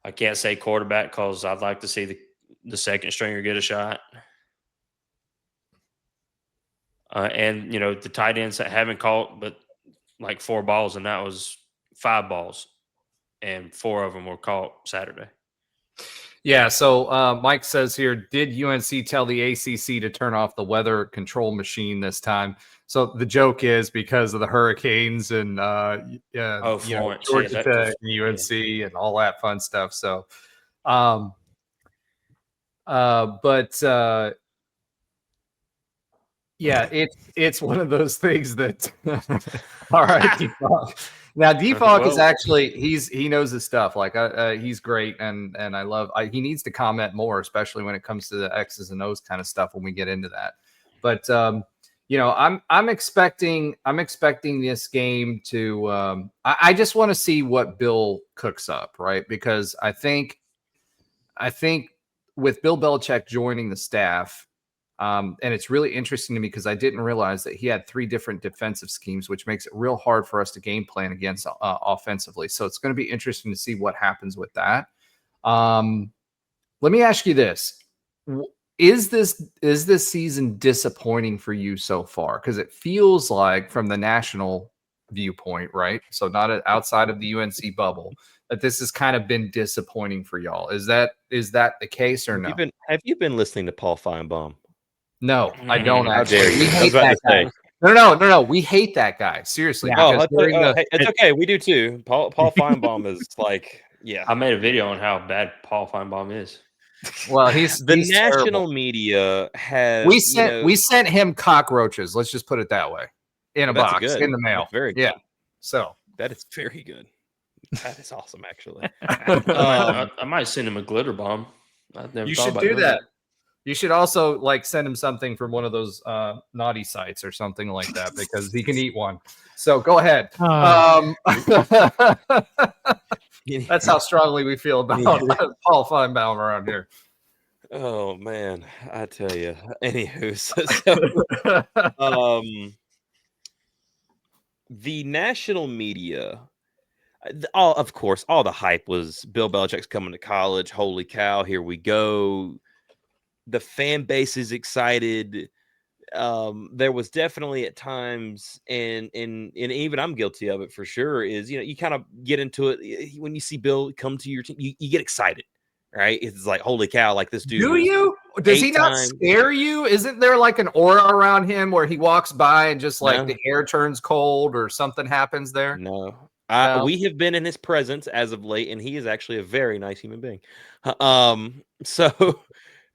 I can't say quarterback because I'd like to see the second stringer get a shot. And the tight ends that haven't caught but like 4 balls, and that was 5 balls, and 4 of them were caught Saturday. Yeah, so Mike says here, did UNC tell the ACC to turn off the weather control machine this time? So the joke is because of the hurricanes and Georgia Tech and UNC and all that fun stuff. So, it's one of those things that. All right. Now, Defog is actually he knows his stuff. Like he's great, and I love. He needs to comment more, especially when it comes to the X's and O's kind of stuff when we get into that. But I'm expecting this game to. I just want to see what Bill cooks up, right? Because I think with Bill Belichick joining the staff. And it's really interesting to me because I didn't realize that he had 3 different defensive schemes, which makes it real hard for us to game plan against offensively. So it's going to be interesting to see what happens with that. Let me ask you this. Is this season disappointing for you so far? Because it feels like from the national viewpoint, right? So not outside of the UNC bubble, that this has kind of been disappointing for y'all. Is that the case or no? Have you been listening to Paul Finebaum? No, I don't actually. We hate that guy. No. We hate that guy. Seriously. Yeah. It's okay. We do too. Paul Finebaum is like, yeah. I made a video on how bad Paul Finebaum is. Well, he's national terrible. Media has. We sent him cockroaches. Let's just put it that way. In a box in the mail. That's very good. Yeah. So that is very good. That is awesome, actually. I might send him a glitter bomb. You should do that. You should also send him something from one of those naughty sites or something like that because he can eat one. So go ahead. That's how strongly we feel about Paul Finebaum around here. Oh man, I tell you. Anywho, the national media. Of course, all the hype was Bill Belichick's coming to college. Holy cow, here we go. The fan base is excited. there was definitely at times, and even I'm guilty of it for sure, is, you kind of get into it when you see Bill come to your team, you get excited, right? It's like, holy cow, like this dude. Do you? Does he not scare you? Isn't there like an aura around him where he walks by and just like the air turns cold or something happens there? No. We have been in his presence as of late, and he is actually a very nice human being.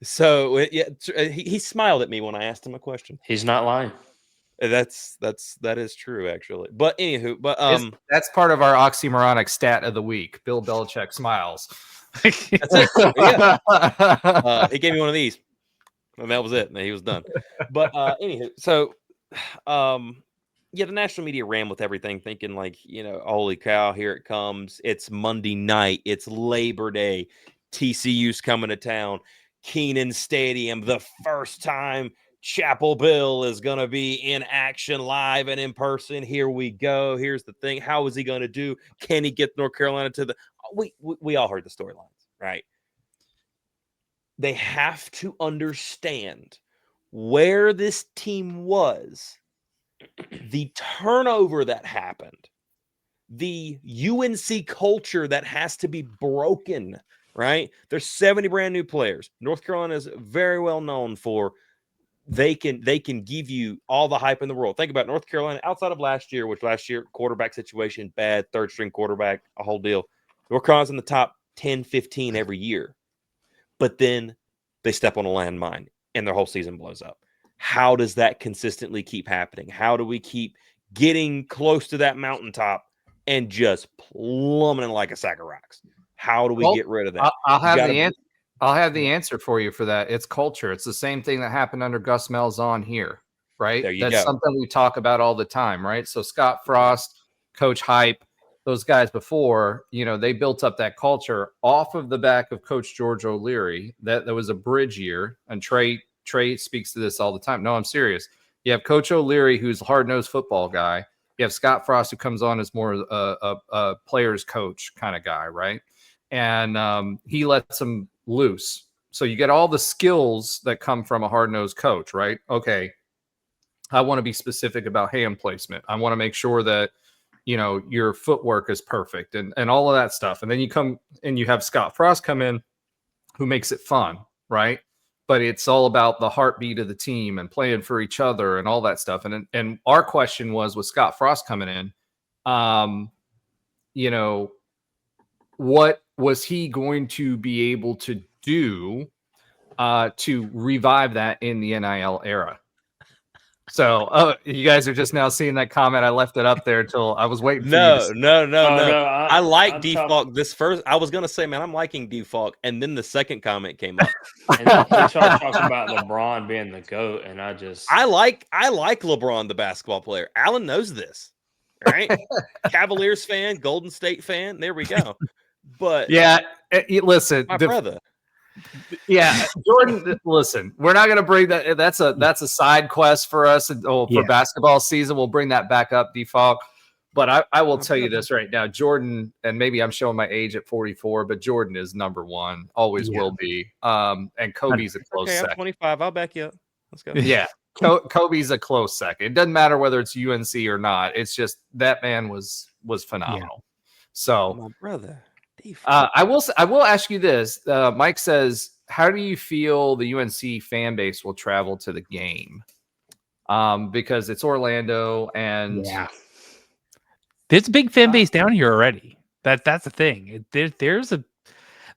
So he smiled at me when I asked him a question. He's not lying. That is true, actually. But anywho, that's part of our oxymoronic stat of the week. Bill Belichick smiles. That's it. Yeah. He gave me one of these, and that was it. And he was done. But anywho, so the national media ran with everything, thinking like, holy cow, here it comes. It's Monday night. It's Labor Day. TCU's coming to town. Keenan Stadium, the first time Chapel Bill is going to be in action live and in person. Here we go. Here's the thing. How is he going to do? Can he get North Carolina to the – we all heard the storylines, right? They have to understand where this team was, the turnover that happened, the UNC culture that has to be broken, right? There's 70 brand new players. North Carolina is very well known for they can give you all the hype in the world. Think about North Carolina outside of last year, which last year quarterback situation, bad, third string quarterback, a whole deal. North Carolina's in the top 10, 15 every year. But then they step on a landmine and their whole season blows up. How does that consistently keep happening? How do we keep getting close to that mountaintop and just plummeting like a sack of rocks? How do we get rid of that? I'll have the answer for you for that. It's culture. It's the same thing that happened under Gus Malzahn here, right? That's something we talk about all the time, right? So Scottfrost, Coach Hype, those guys before, they built up that culture off of the back of Coach George O'Leary. That was a bridge year, and Trey speaks to this all the time. No, I'm serious. You have Coach O'Leary, who's a hard-nosed football guy. You have Scottfrost, who comes on as more a player's coach kind of guy, right? And he lets them loose. So you get all the skills that come from a hard-nosed coach, right? Okay, I want to be specific about hand placement. I want to make sure that, your footwork is perfect and all of that stuff. And then you come and you have Scott Frost come in who makes it fun, right? But it's all about the heartbeat of the team and playing for each other and all that stuff. And our question was, with Scott Frost coming in, what was he going to be able to do to revive that in the NIL era? So you guys are just now seeing that comment. I left it up there until I was waiting for you to No. I like Defalk. This first, I was going to say, man, I'm liking Defalk. And then the second comment came up. And he started talking about LeBron being the GOAT. And I like LeBron, the basketball player. Alan knows this, right? Cavaliers fan, Golden State fan. There we go. But yeah, listen, my brother. Yeah, Jordan. Listen, we're not going to bring that. That's a side quest for us. For basketball season, we'll bring that back up, Default. But I will tell you this right now, Jordan, and maybe I'm showing my age at 44, but Jordan is number one, always will be. And Kobe's a close second. I'm 25. I'll back you up. Let's go. Yeah, Kobe's a close second. It doesn't matter whether it's UNC or not. It's just that man was phenomenal. So, my brother. I will ask you this. Mike says, how do you feel the UNC fan base will travel to the game? Because it's Orlando and there's a big fan base down here already. That's the thing. There's a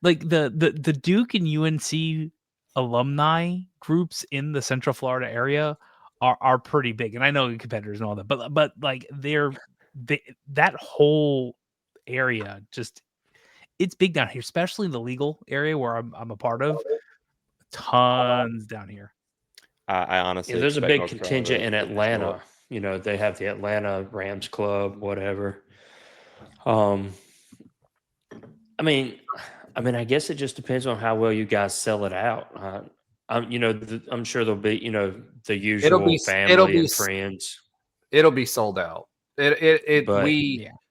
the Duke and UNC alumni groups in the Central Florida area are pretty big. And I know competitors and all that, but like that whole area just, it's big down here, especially in the legal area where I'm a part of. Tons down here. I honestly, there's a big contingent in Atlanta. They have the Atlanta Rams Club, whatever. I mean, I guess it just depends on how well you guys sell it out. I'm sure there'll be, the usual family and friends. It'll be sold out.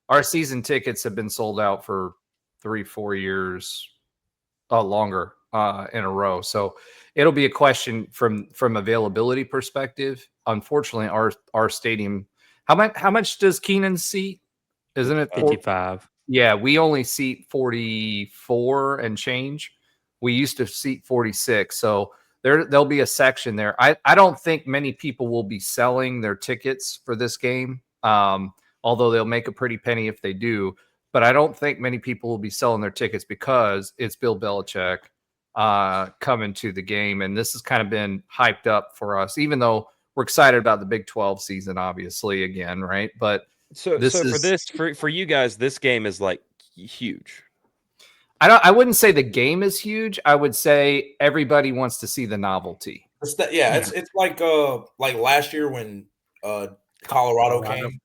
Our season tickets have been sold out for 3-4 years, longer. in a row. So it'll be a question from availability perspective. Unfortunately, our stadium, how much does Keenan seat? Isn't it 55? Yeah, we only seat 44 and change. We used to seat 46. So there'll be a section there. I don't think many people will be selling their tickets for this game. Although they'll make a pretty penny if they do. But I don't think many people will be selling their tickets because it's Bill Belichick coming to the game. And this has kind of been hyped up for us, even though we're excited about the Big 12 season, obviously, again, right? But for you guys, this game is like huge. I wouldn't say the game is huge. I would say everybody wants to see the novelty. It's like last year when Colorado came.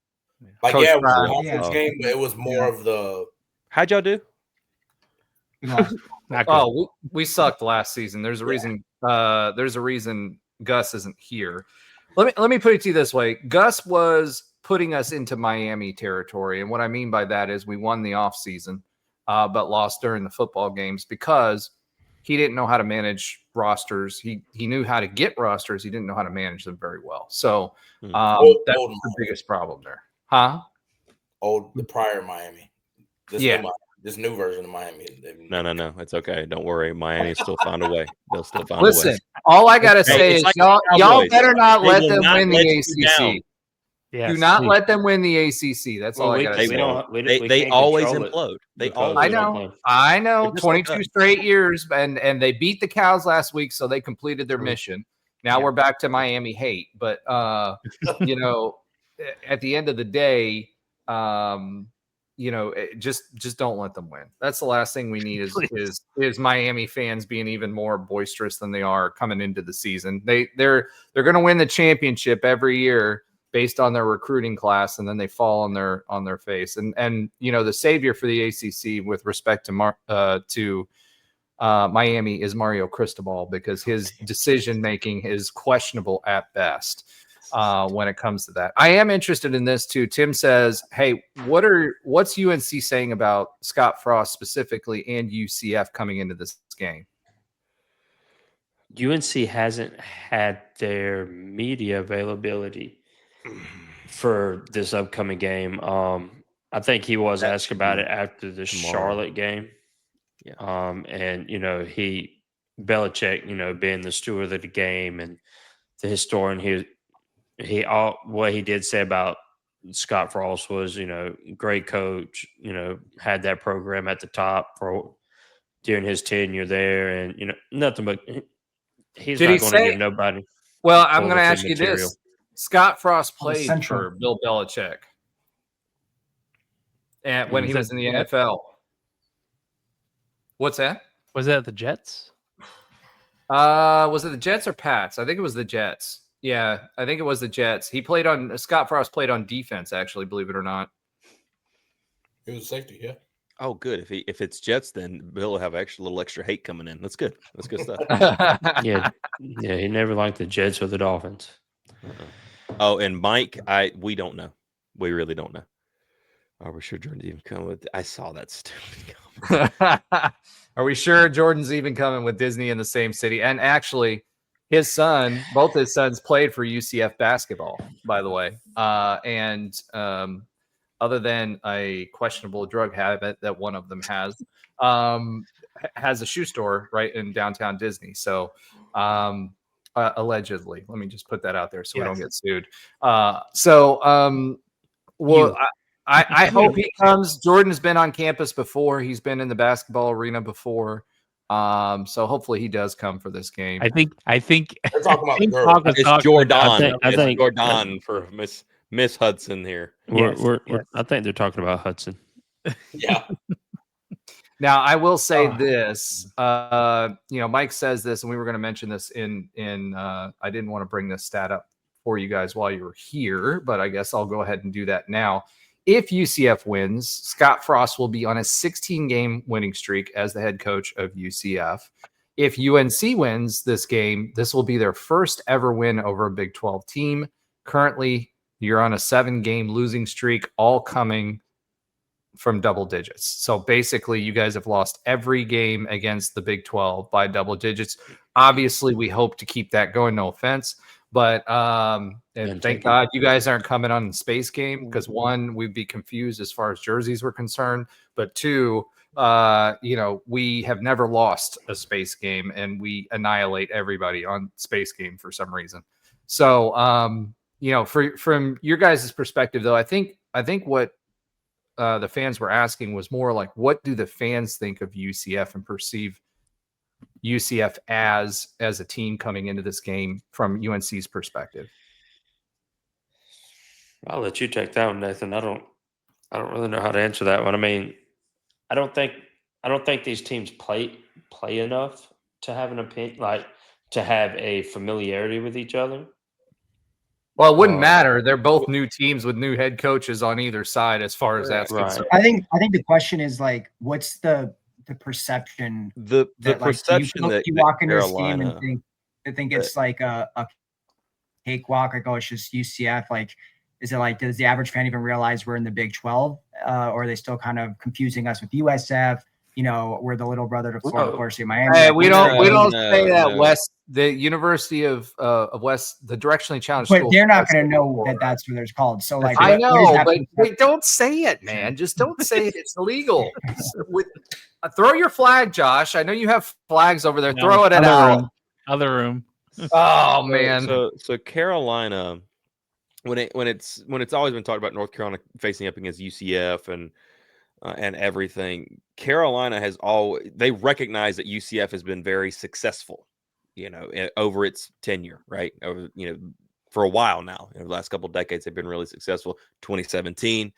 Like, Coach it was a Prime. conference game, but it was more of the. How'd y'all do? We sucked last season. There's a reason. There's a reason Gus isn't here. Let me put it to you this way: Gus was putting us into Miami territory, and what I mean by that is we won the offseason, but lost during the football games because he didn't know how to manage rosters. He knew how to get rosters. He didn't know how to manage them very well. So that's the biggest problem there. Huh? The prior Miami. This new version of Miami. No. It's okay. Don't worry. Miami still found a way. They'll still find a way. Listen, all I got to say is y'all better not let them win the ACC. Yes, Do not let them win the ACC. That's all I got to say. They always implode. I know. 22 straight years, and they beat the Cows last week, so they completed their mission. Now we're back to Miami hate. But, at the end of the day, just don't let them win. That's the last thing we need is Miami fans being even more boisterous than they are coming into the season. They're going to win the championship every year based on their recruiting class, and then they fall on their face. And the savior for the ACC with respect to Miami is Mario Cristobal, because his decision making is questionable at best. When it comes to that, I am interested in this too. Tim says, "Hey, what's UNC saying about Scottfrost specifically and UCF coming into this game?" UNC hasn't had their media availability for this upcoming game. I think he was asked about it after the Charlotte game. Yeah. Belichick, being the steward of the game and the historian, what he did say about Scottfrost was, great coach, had that program at the top during his tenure there, and nothing but he's not going to give nobody. Well, I'm going to ask you this: Scottfrost played for Bill Belichick, and when he was in the NFL. What's that? Was that the Jets? Was it the Jets or Pats? I think it was the Jets. Yeah, I think it was the Jets. Scottfrost played on defense, actually, believe it or not. He was safety, yeah. Oh, good. If it's Jets, then Bill will have a little extra hate coming in. That's good. That's good stuff. Yeah. He never liked the Jets or the Dolphins. Oh, and Mike, we don't know. We really don't know. Are we sure Jordan's even coming with? I saw that stupid comment. Are we sure Jordan's even coming with Disney in the same city? And actually, both his sons played for UCF basketball, by the way. Other than a questionable drug habit that one of them has a shoe store right in downtown Disney. So allegedly, let me just put that out there so we don't get sued. I hope he comes. Jordan's been on campus before. He's been in the basketball arena before. So hopefully he does come for this game. I think they're talking about it's Jordan. I think Jordan for Miss Hudson here. I think they're talking about Hudson. Yeah. Now I will say this. Mike says this, and we were going to mention this in I didn't want to bring this stat up for you guys while you were here, but I guess I'll go ahead and do that now. If UCF wins, Scottfrost will be on a 16-game winning streak as the head coach of UCF. If UNC wins this game, this will be their first ever win over a Big 12 team. Currently, you're on a 7-game losing streak, all coming double digits. So basically, you guys have lost every game against the Big 12 by double digits. Obviously, we hope to keep that going. No offense, but and thank God you guys aren't coming on the space game, because one, we'd be confused as far as jerseys were concerned, but two, we have never lost a space game, and we annihilate everybody on space game for some reason. So, from your guys' perspective, though, I think what the fans were asking was more like, what do the fans think of UCF and perceive UCF as a team coming into this game from UNC's perspective? I'll let you take that one, Nathan. I don't really know how to answer that one. I mean, I don't think these teams play enough to have an opinion, like to have a familiarity with each other. Well, it wouldn't matter. They're both new teams with new head coaches on either side, as far as that's concerned. I think the question is, like, what's the perception? The perception that you walk into this Carolina, game and think it's like a cakewalk, like, oh, it's just UCF. Like, is it like, does the average fan even realize we're in the Big 12, or are they still kind of confusing us with USF? We're the little brother to Florida University of Miami. Hey, we don't say that. West, the University of West, the directionally challenged. But they're not going to know that that's what they're called. So, like, I know, but wait, don't say it, man. Just don't say it. It's illegal. Throw your flag, Josh. I know you have flags over there. Throw it out. Other room. Oh man. So Carolina, when it's always been talked about North Carolina facing up against UCF and everything, Carolina has they recognize that UCF has been very successful, over its tenure, right? Over, for a while now, in the last couple of decades, they've been really successful. 2017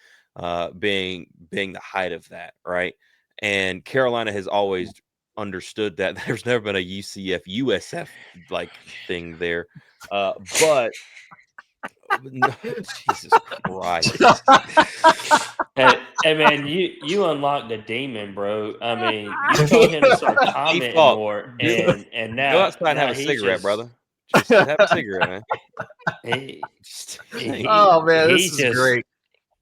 being the height of that, right? And Carolina has always understood that there's never been a UCF USF like thing there, but no, Jesus Christ. Hey man, you unlocked the demon, bro. I mean, you told him to start commenting more, and now go outside and have a cigarette, brother. Just have a cigarette, man. Oh man, this is great.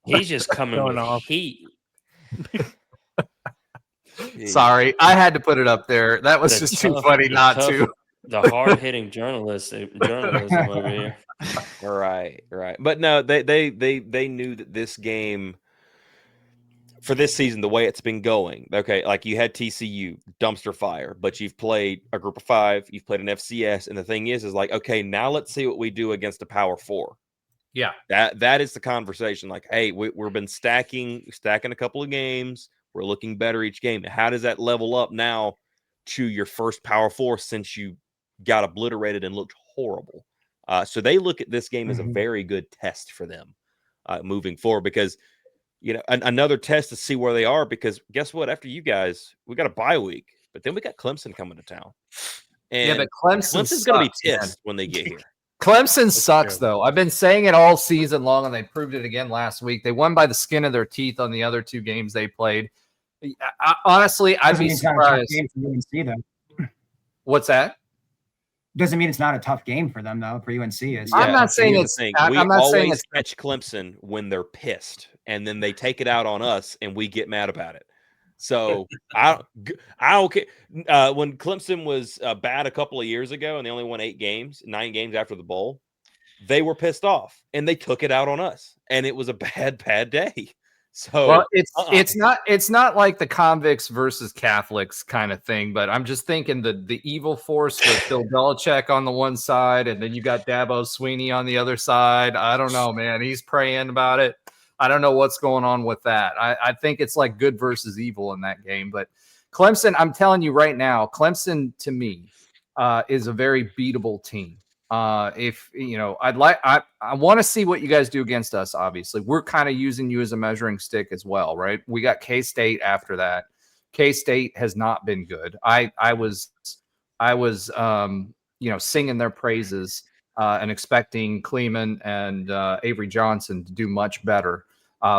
He's just coming with off heat. Sorry, I had to put it up there. That was just too funny not to. The hard-hitting journalism over here. Right. But no, they knew that this game, for this season, the way it's been going, okay, like you had TCU, dumpster fire, but you've played a group of 5, you've played an FCS, and the thing is like, okay, now let's see what we do against a Power 4. Yeah. That is the conversation. Like, hey, we've been stacking a couple of games. We're looking better each game. How does that level up now to your first Power 4 since you got obliterated and looked horrible? So they look at this game as a very good test for them moving forward, because another test to see where they are, because guess what? After you guys, we got a bye week, but then we got Clemson coming to town. And but Clemson's going to be pissed when they get here. Clemson sucks, though. I've been saying it all season long, and they proved it again last week. They won by the skin of their teeth on the other 2 games they played. Honestly, I'd be surprised. What's that? Doesn't mean it's not a tough game for them, though. For UNC, I'm not saying it's. I'm not saying it's. Catch Clemson when they're pissed, and then they take it out on us, and we get mad about it. So I don't care. When Clemson was bad a couple of years ago, and they only won 9 games after the bowl, they were pissed off, and they took it out on us, and it was a bad day. So it's not like the convicts versus Catholics kind of thing, but I'm just thinking the evil force with Bill Belichick on the one side, and then you got Dabo Sweeney on the other side. I don't know, man. He's praying about it. I don't know what's going on with that. I think it's like good versus evil in that game. But Clemson, I'm telling you right now, Clemson to me is a very beatable team. If I want to see what you guys do against us. Obviously, we're kind of using you as a measuring stick as well, right? We got K-State after that. K-State has not been good. I was singing their praises and expecting Kleeman and Avery Johnson to do much better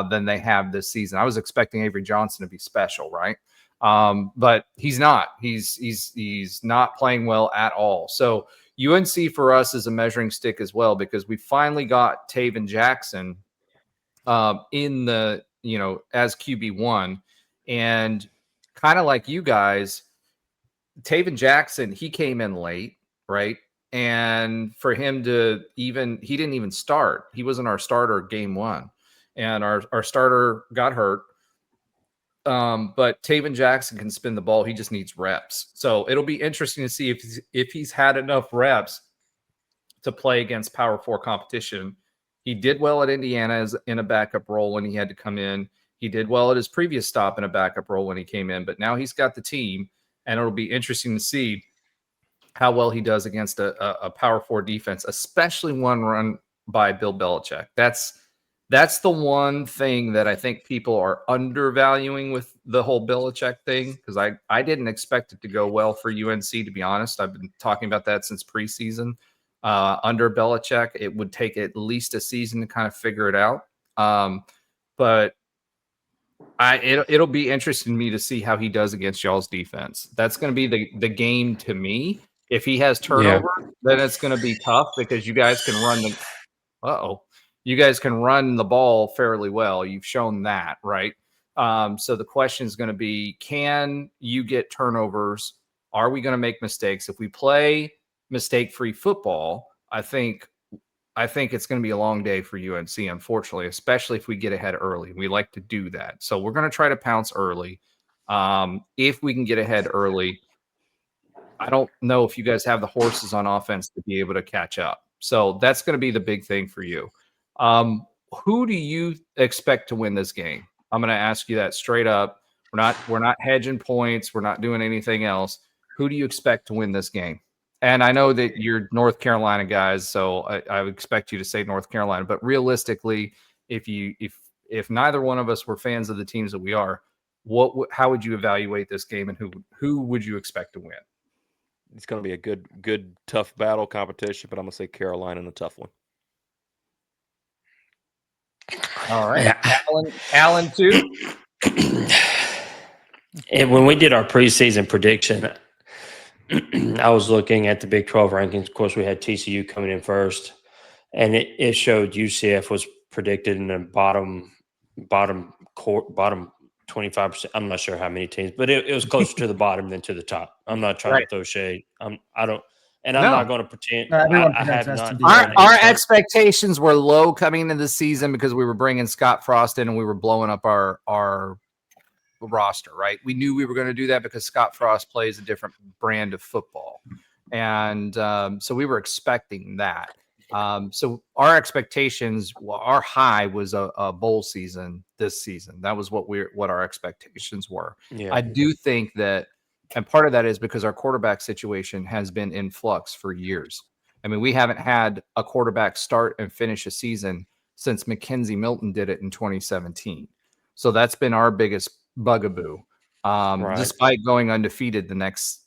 than they have this season. I was expecting Avery Johnson to be special, right? But he's not. He's not playing well at all. So UNC for us is a measuring stick as well, because we finally got Taven Jackson in the as QB1. And kind of like you guys, Taven Jackson, he came in late, right? And for him to he didn't even start. He wasn't our starter game 1. And our starter got hurt. But Taven Jackson can spin the ball. He just needs reps. So it'll be interesting to see if he's had enough reps to play against Power 4 competition. He did well at Indiana as in a backup role when he had to come in. He did well at his previous stop in a backup role when he came in, but now he's got the team, and it'll be interesting to see how well he does against a Power 4 defense, especially one run by Bill Belichick. That's the one thing that I think people are undervaluing with the whole Belichick thing, because I didn't expect it to go well for UNC, to be honest. I've been talking about that since preseason. Under Belichick, it would take at least a season to kind of figure it out. But it'll be interesting to me to see how he does against y'all's defense. That's going to be the game to me. If he has turnover, then it's going to be tough because you guys can run the ball fairly well. You've shown that, right? So the question is going to be, can you get turnovers? Are we going to make mistakes? If we play mistake-free football, I think it's going to be a long day for UNC, unfortunately, especially if we get ahead early. We like to do that. So we're going to try to pounce early. If we can get ahead early, I don't know if you guys have the horses on offense to be able to catch up. So that's going to be the big thing for you. Who do you expect to win this game? I'm going to ask you that straight up. We're not hedging points. We're not doing anything else. Who do you expect to win this game? And I know that you're North Carolina guys, so I would expect you to say North Carolina. But realistically, if neither one of us were fans of the teams that we are, how would you evaluate this game, and who would you expect to win? It's going to be a good tough battle competition, but I'm going to say Carolina in a tough one. All right, Alan too. And when we did our preseason prediction, I was looking at the Big 12 rankings. Of course, we had TCU coming in first, and it showed UCF was predicted in the bottom 25%. I'm not sure how many teams, but it was closer to the bottom than to the top. I'm not trying to throw shade. I'm not going to pretend. I have not. Our expectations were low coming into the season because we were bringing Scottfrost in and we were blowing up our roster, right? We knew we were going to do that because Scottfrost plays a different brand of football. And so we were expecting that. So our expectations, our high was a bowl season this season. That was what our expectations were. Yeah. I do think that, and part of that is because our quarterback situation has been in flux for years. I mean, we haven't had a quarterback start and finish a season since Mackenzie Milton did it in 2017. So that's been our biggest bugaboo. Despite going undefeated the next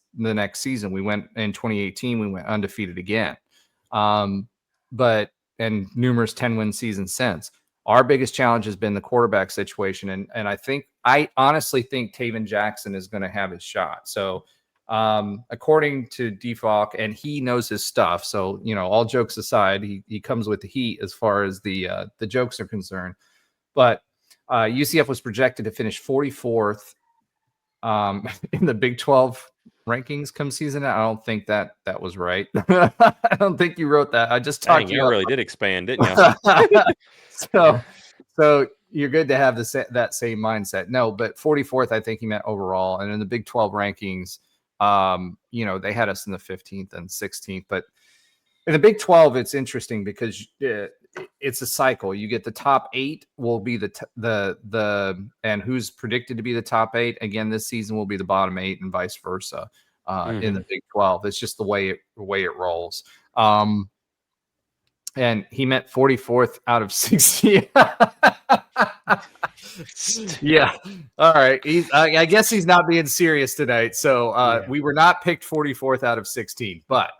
season, we went in 2018, we went undefeated again. And numerous 10-win seasons since. Our biggest challenge has been the quarterback situation. And I honestly think Taven Jackson is going to have his shot. So according to DFOC, and he knows his stuff. So, all jokes aside, he comes with the heat as far as the jokes are concerned. But UCF was projected to finish 44th in the Big 12 rankings come season. I don't think that was right. I don't think you wrote that. I just talked. You really did expand, didn't you? So you're good to have that same mindset. No, but 44th, I think he meant overall. And in the Big 12 rankings, they had us in the 15th and 16th. But in the Big 12, it's interesting because it's a cycle. You get the top 8 will be and who's predicted to be the top 8 again this season will be the bottom 8 and vice versa in the Big 12. It's just the way it rolls. And he meant 44th out of 60. Yeah. All right. I guess he's not being serious tonight. So we were not picked 44th out of 16, but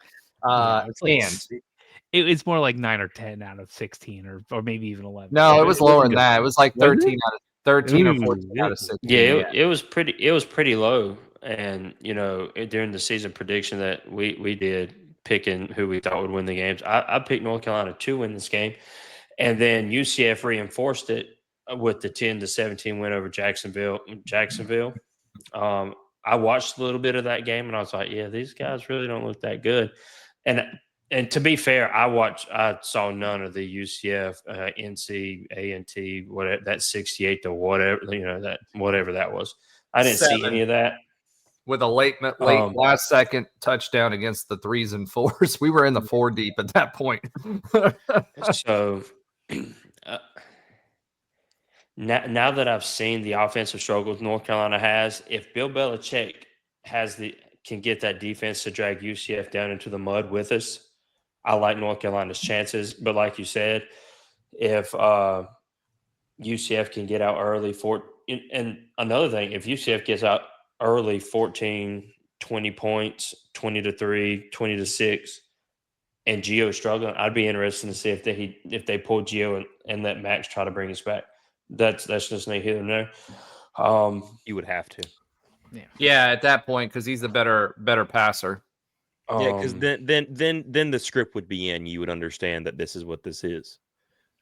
it's more like 9 or 10 out of 16 or maybe even 11. No, it was lower than that. It was like 13 out of 13 or 14 out of 16. Yeah, it was pretty low. And during the season prediction that we did, picking who we thought would win the games, I picked North Carolina to win this game, and then UCF reinforced it with the 10-17 win over Jacksonville. I watched a little bit of that game and I was like, yeah, these guys really don't look that good. And to be fair, I saw none of the UCF, NC, A&T, whatever that 68 to whatever, whatever that was. I didn't see any of that. With a late last second touchdown against the 3s and 4s. We were in the 4 deep at that point. So now that I've seen the offensive struggles North Carolina has, if Bill Belichick can get that defense to drag UCF down into the mud with us, I like North Carolina's chances. But like you said, if UCF can get out early and another thing, if UCF gets out early 14, 20 points, 20-3, 20-6, and Gio struggling, I'd be interested to see if they pull Gio and let Max try to bring us back. That's just neither here nor there. You would have to. Yeah, at that point, because he's the better passer. Yeah, because then the script would be in. You would understand that this is what this is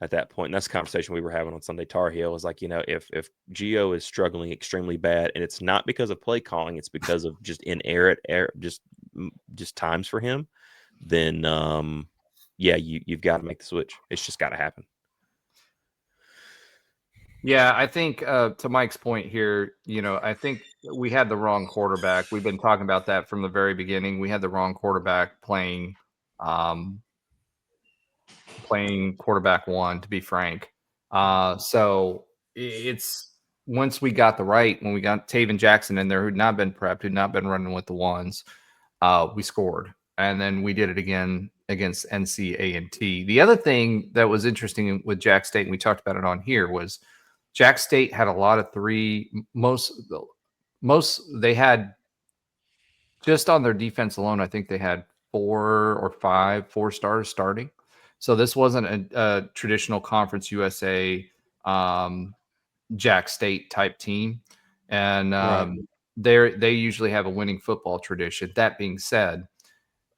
at that point. And that's the conversation we were having on Sunday Tar Heel. Is like, if Gio is struggling extremely bad, and it's not because of play calling, it's because of just just times for him, then you've got to make the switch. It's just got to happen. Yeah, I think to Mike's point here, I think we had the wrong quarterback. We've been talking about that from the very beginning. We had the wrong quarterback playing quarterback 1, to be frank. So it's once we got when we got Taven Jackson in there, who'd not been prepped, who'd not been running with the ones, we scored. And then we did it again against NC A&T. The other thing that was interesting with Jack State, and we talked about it on here, was Jack State had a lot of 3. Most they had, just on their defense alone, I think they had 4 or 5 4-stars starting. So this wasn't a traditional Conference USA Jack State type team. And they usually have a winning football tradition. That being said,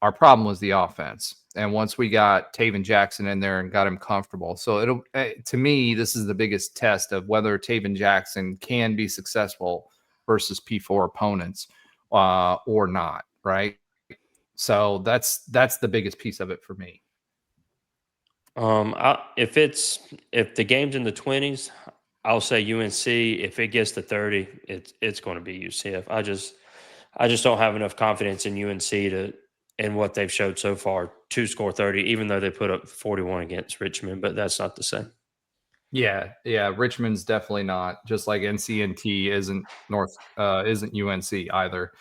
our problem was the offense. And once we got Taven Jackson in there and got him comfortable. So to me, this is the biggest test of whether Taven Jackson can be successful versus P4 opponents or not, right? So that's the biggest piece of it for me. If the game's in the 20s, I'll say UNC. If it gets to 30, it's going to be UCF. I just don't have enough confidence in UNC in what they've showed so far to score 30, even though they put up 41 against Richmond, but that's not the same. Yeah. Richmond's definitely not, just like NCNT isn't UNC either.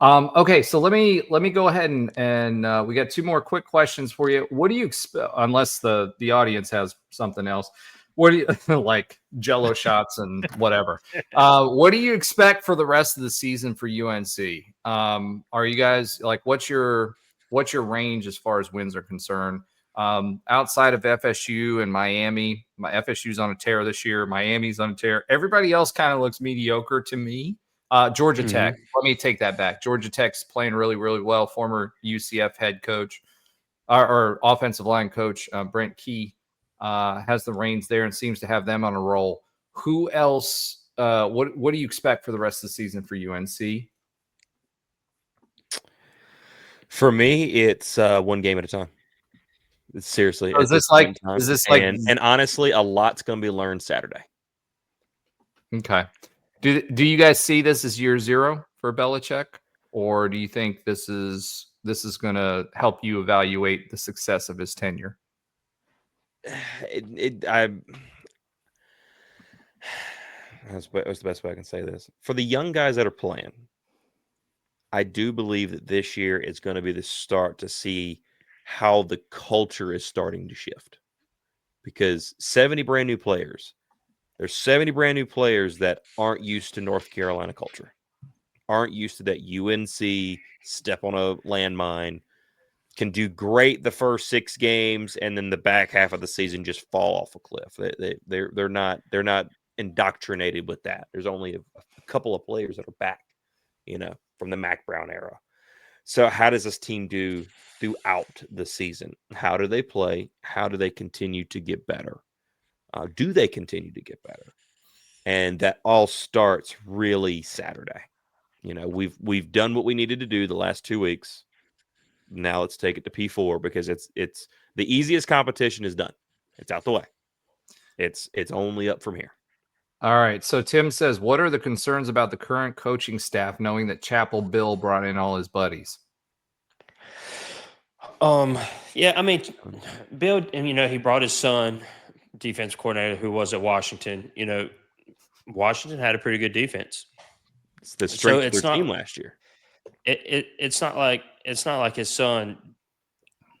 Okay, so let me go ahead and we got 2 more quick questions for you. What do you expect, unless the audience has something else? What do you like Jello shots and whatever? What do you expect for the rest of the season for UNC? Are you guys like what's your range as far as wins are concerned? Outside of FSU and Miami, my FSU's on a tear this year. Miami's on a tear. Everybody else kind of looks mediocre to me. Georgia Tech. Let me take that back. Georgia Tech's playing really, really well. Former UCF head coach or offensive line coach Brent Key has the reins there and seems to have them on a roll. Who else? What do you expect for the rest of the season for UNC? For me, it's one game at a time. Seriously. So is this like? And honestly, a lot's going to be learned Saturday. Okay. Do you guys see this as year 0 for Belichick, or do you think this is going to help you evaluate the success of his tenure? That's the best way I can say this. For the young guys that are playing, I do believe that this year is going to be the start to see how the culture is starting to shift. Because 70 brand new players, there's 70 brand new players that aren't used to North Carolina culture, aren't used to that UNC step on a landmine, can do great the first 6 games, and then the back half of the season just fall off a cliff. They're not indoctrinated with that. There's only a couple of players that are back, from the Mac Brown era. So how does this team do throughout the season? How do they play? How do they continue to get better? Do they continue to get better? And that all starts really Saturday. We've done what we needed to do the last 2 weeks. Now let's take it to P4 because it's the easiest competition is done. It's out the way. It's only up from here. All right. So Tim says, what are the concerns about the current coaching staff knowing that Chapel Bill brought in all his buddies? Yeah, I mean, Bill, and he brought his son, defense coordinator, who was at Washington. Washington had a pretty good defense. It's the strength of their team last year. It's not like his son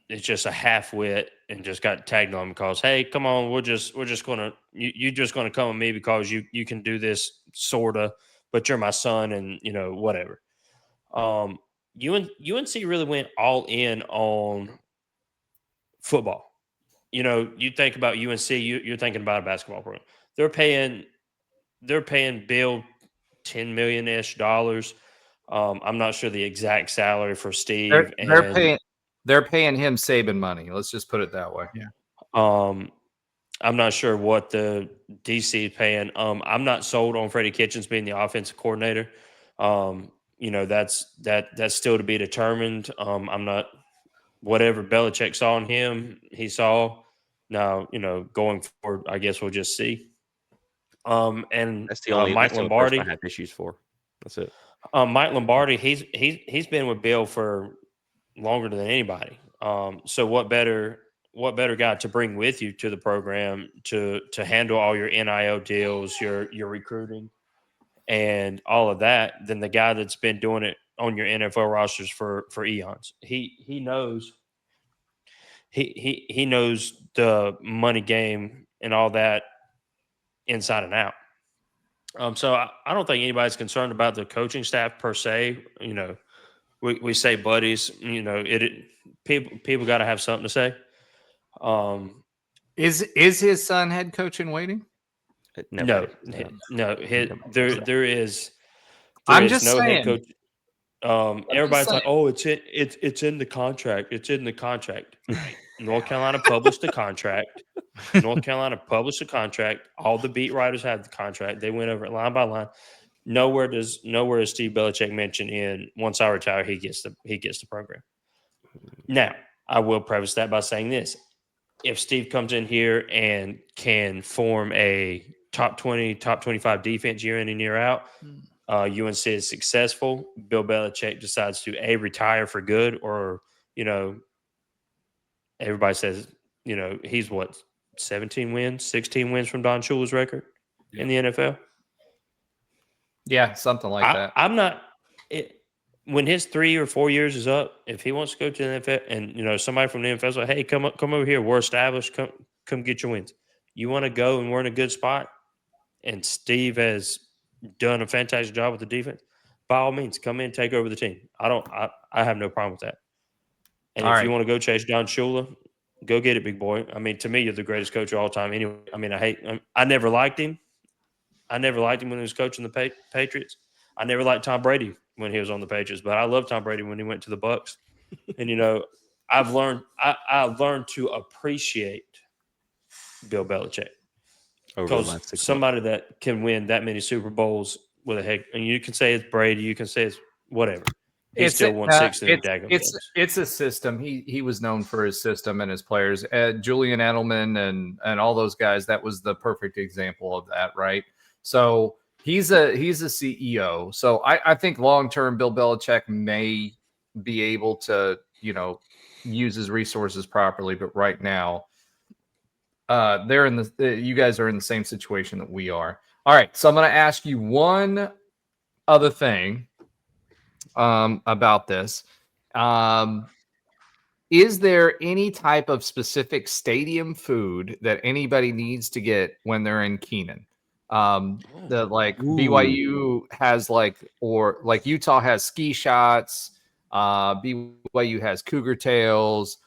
is just a half-wit and just got tagged on because, hey, come on, we're just gonna you're just gonna come with me because you can do this sorta, but you're my son and whatever. UNC really went all in on football. You think about UNC, you're thinking about a basketball program. They're paying Bill $10 million-ish. I'm not sure the exact salary for Steve. They're paying him Saban money. Let's just put it that way. Yeah. I'm not sure what the DC is paying. I'm not sold on Freddie Kitchens being the offensive coordinator. That's still to be determined. I'm not whatever Belichick saw in him, he saw. Now, going forward, I guess we'll just see. And that's the only Mike Lombardi I have issues for. That's it. Mike Lombardi, he's been with Bill for longer than anybody. So what better guy to bring with you to the program to handle all your NIL deals, your recruiting, and all of that than the guy that's been doing it on your NFL rosters for eons. He knows he knows the money game and all that inside and out. So I don't think anybody's concerned about the coaching staff per se. We say buddies. People got to have something to say. Is his son head coach in waiting? No. There is I'm just no saying. Head coach. Everybody's like, oh, it's in the contract. It's in the contract. North Carolina published the contract. All the beat writers have the contract. They went over it line by line. Nowhere does Steve Belichick mention in once I retire, he gets the program. Now, I will preface that by saying this. If Steve comes in here and can form a top 20, top 25 defense year in and year out, UNC is successful. Bill Belichick decides to retire for good, or everybody says he's what 16 wins from Don Shula's record in the NFL. Yeah, something like that. I'm not. When his 3 or 4 years is up, if he wants to go to the NFL, and somebody from the NFL is like, "Hey, come over here. We're established. Come get your wins. You want to go, and we're in a good spot." And Steve has done a fantastic job with the defense. By all means, come in, take over the team. I have no problem with that. And if you want to go chase Don Shula, go get it, big boy. I mean, to me, you're the greatest coach of all time. Anyway, I mean, I never liked him. I never liked him when he was coaching the Patriots. I never liked Tom Brady when he was on the Patriots, but I loved Tom Brady when he went to the Bucs. And I've learned to appreciate Bill Belichick because somebody that can win that many Super Bowls with a head, and you can say it's Brady, you can say it's whatever. He still won 6 in the daggone games. It's a system. He was known for his system and his players. Julian Edelman and all those guys. That was the perfect example of that, right? So he's a CEO. So I think long term, Bill Belichick may be able to use his resources properly, but right now, you guys are in the same situation that we are. All right, so I'm going to ask you one other thing about this. Is there any type of specific stadium food that anybody needs to get when they're in Keenan? BYU has or Utah has ski shots. BYU has cougar tails.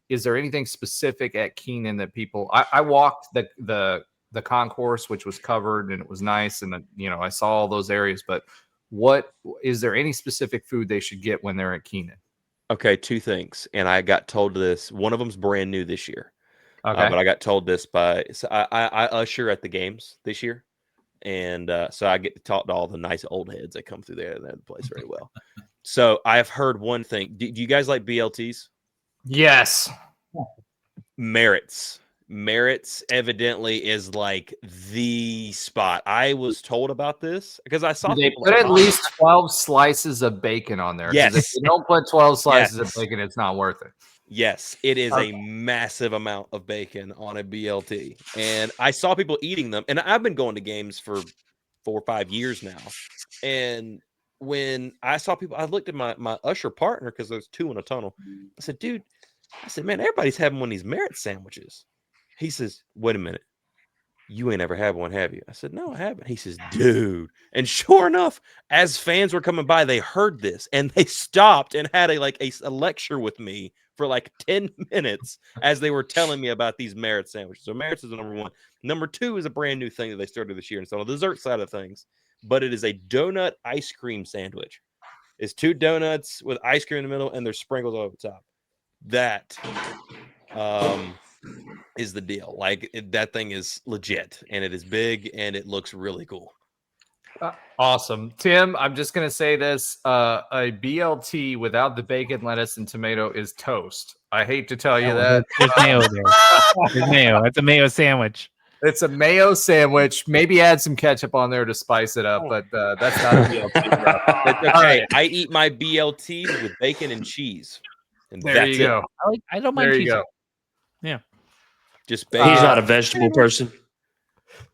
Is there anything specific at Keenan that people? I walked the concourse, which was covered and it was nice, and I saw all those areas. But what is there any specific food they should get when they're at Keenan? Okay, 2 things, and I got told this. One of them's brand new this year. Okay. But I got told this by I usher at the games this year, and so I get to talk to all the nice old heads that come through there and they know the place very well. So I have heard one thing. Do you guys like BLTs? Yes. Merritt's evidently is like the spot. I was told about this because I saw They people put at least 12 slices of bacon on there. 'Cause Yes. If you don't put 12 slices Yes. of bacon, it's not worth it. Yes, it is Okay. a massive amount of bacon on a BLT. And I saw people eating them. And I've been going to games for 4 or 5 years now. And when I saw people, I looked at my usher partner because there's 2 in a tunnel. I said, dude, man, everybody's having one of these Merit sandwiches. He says, wait a minute. You ain't ever had one, have you? I said, no, I haven't. He says, dude. And sure enough, as fans were coming by, they heard this and they stopped and had a lecture with me for like 10 minutes as they were telling me about these Merit sandwiches. So Merit's is the number 1. Number 2 is a brand new thing that they started this year. And it's on the dessert side of things, but it is a donut ice cream sandwich. It's 2 donuts with ice cream in the middle and there's sprinkles over the top. That is the deal. Like that thing is legit and it is big and it looks really cool. Awesome. Tim, I'm just going to say this. A BLT without the bacon, lettuce, and tomato is toast. I hate to tell you that. There's mayo there. There's mayo. That's a mayo sandwich. It's a mayo sandwich. Maybe add some ketchup on there to spice it up, but that's not a BLT. That's okay. I eat my BLTs with bacon and cheese. And There that's you go. I don't mind There you cheese. go. Yeah. Just bacon. He's not a vegetable person.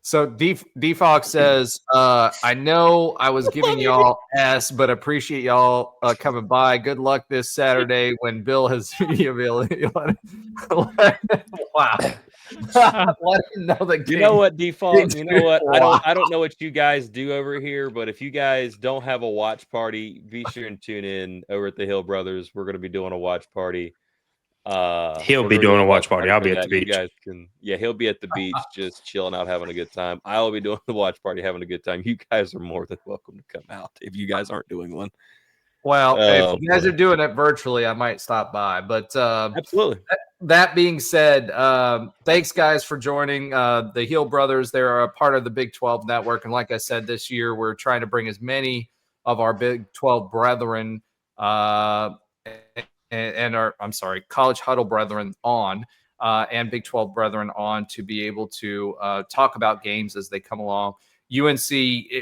So D Fox says, I know I was giving y'all S, but appreciate y'all coming by. Good luck this Saturday when Bill has media availability. Wow. Let him know the You know what, Default? King- You know what? Wow. I don't know what you guys do over here, but if you guys don't have a watch party, be sure and tune in over at the Hill Brothers. We're going to be doing a watch party. He'll be doing a watch party. I'll be at the beach. You guys can, he'll be at the beach, just chilling out, having a good time. I will be doing the watch party, having a good time. You guys are more than welcome to come out if you guys aren't doing one. Well, if you guys are doing it virtually, I might stop by. But absolutely. That being said, thanks guys for joining the Hill Brothers. They're a part of the Big 12 network, and like I said, this year we're trying to bring as many of our Big 12 brethren and our College Huddle brethren on and Big 12 brethren on to be able to talk about games as they come along. UNC,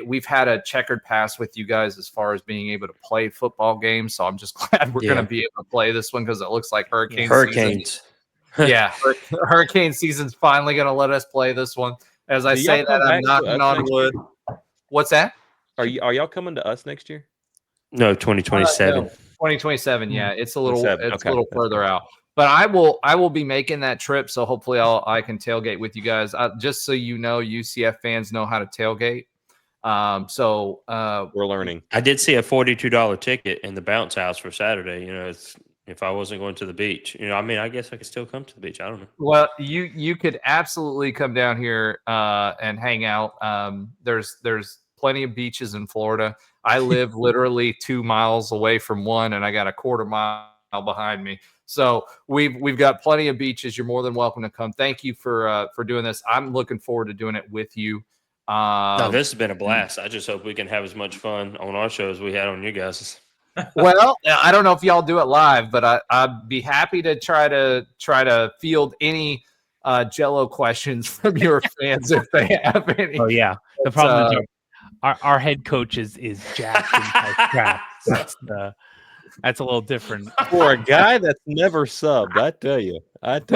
we've had a checkered past with you guys as far as being able to play football games, so I'm just glad we're going to be able to play this one because it looks like Hurricanes. Yeah, hurricane season's finally going to let us play this one. As I say that, I'm knocking on wood. What's that? Are y'all coming to us next year? No, 2027. No, 2027. Yeah, it's a little Okay. a little further out. But I will be making that trip, so hopefully I can tailgate with you guys. Just so you know, UCF fans know how to tailgate. We're learning. I did see a $42 ticket in the bounce house for Saturday. You know, it's if I wasn't going to the beach. You know, I mean, I guess I could still come to the beach. I don't know. Well, you could absolutely come down here and hang out. There's plenty of beaches in Florida. I live literally 2 miles away from one, and I got a quarter mile behind me. So we've got plenty of beaches. You're more than welcome to come. Thank you for doing this. I'm looking forward to doing it with you. No, this has been a blast. I just hope we can have as much fun on our show as we had on you guys'. Well, I don't know if y'all do it live, but I'd be happy to try to field any Jello questions from your fans if they have any. Oh yeah, the problem is our head coach is jacked and strapped. That's a little different for a guy that's never subbed. I tell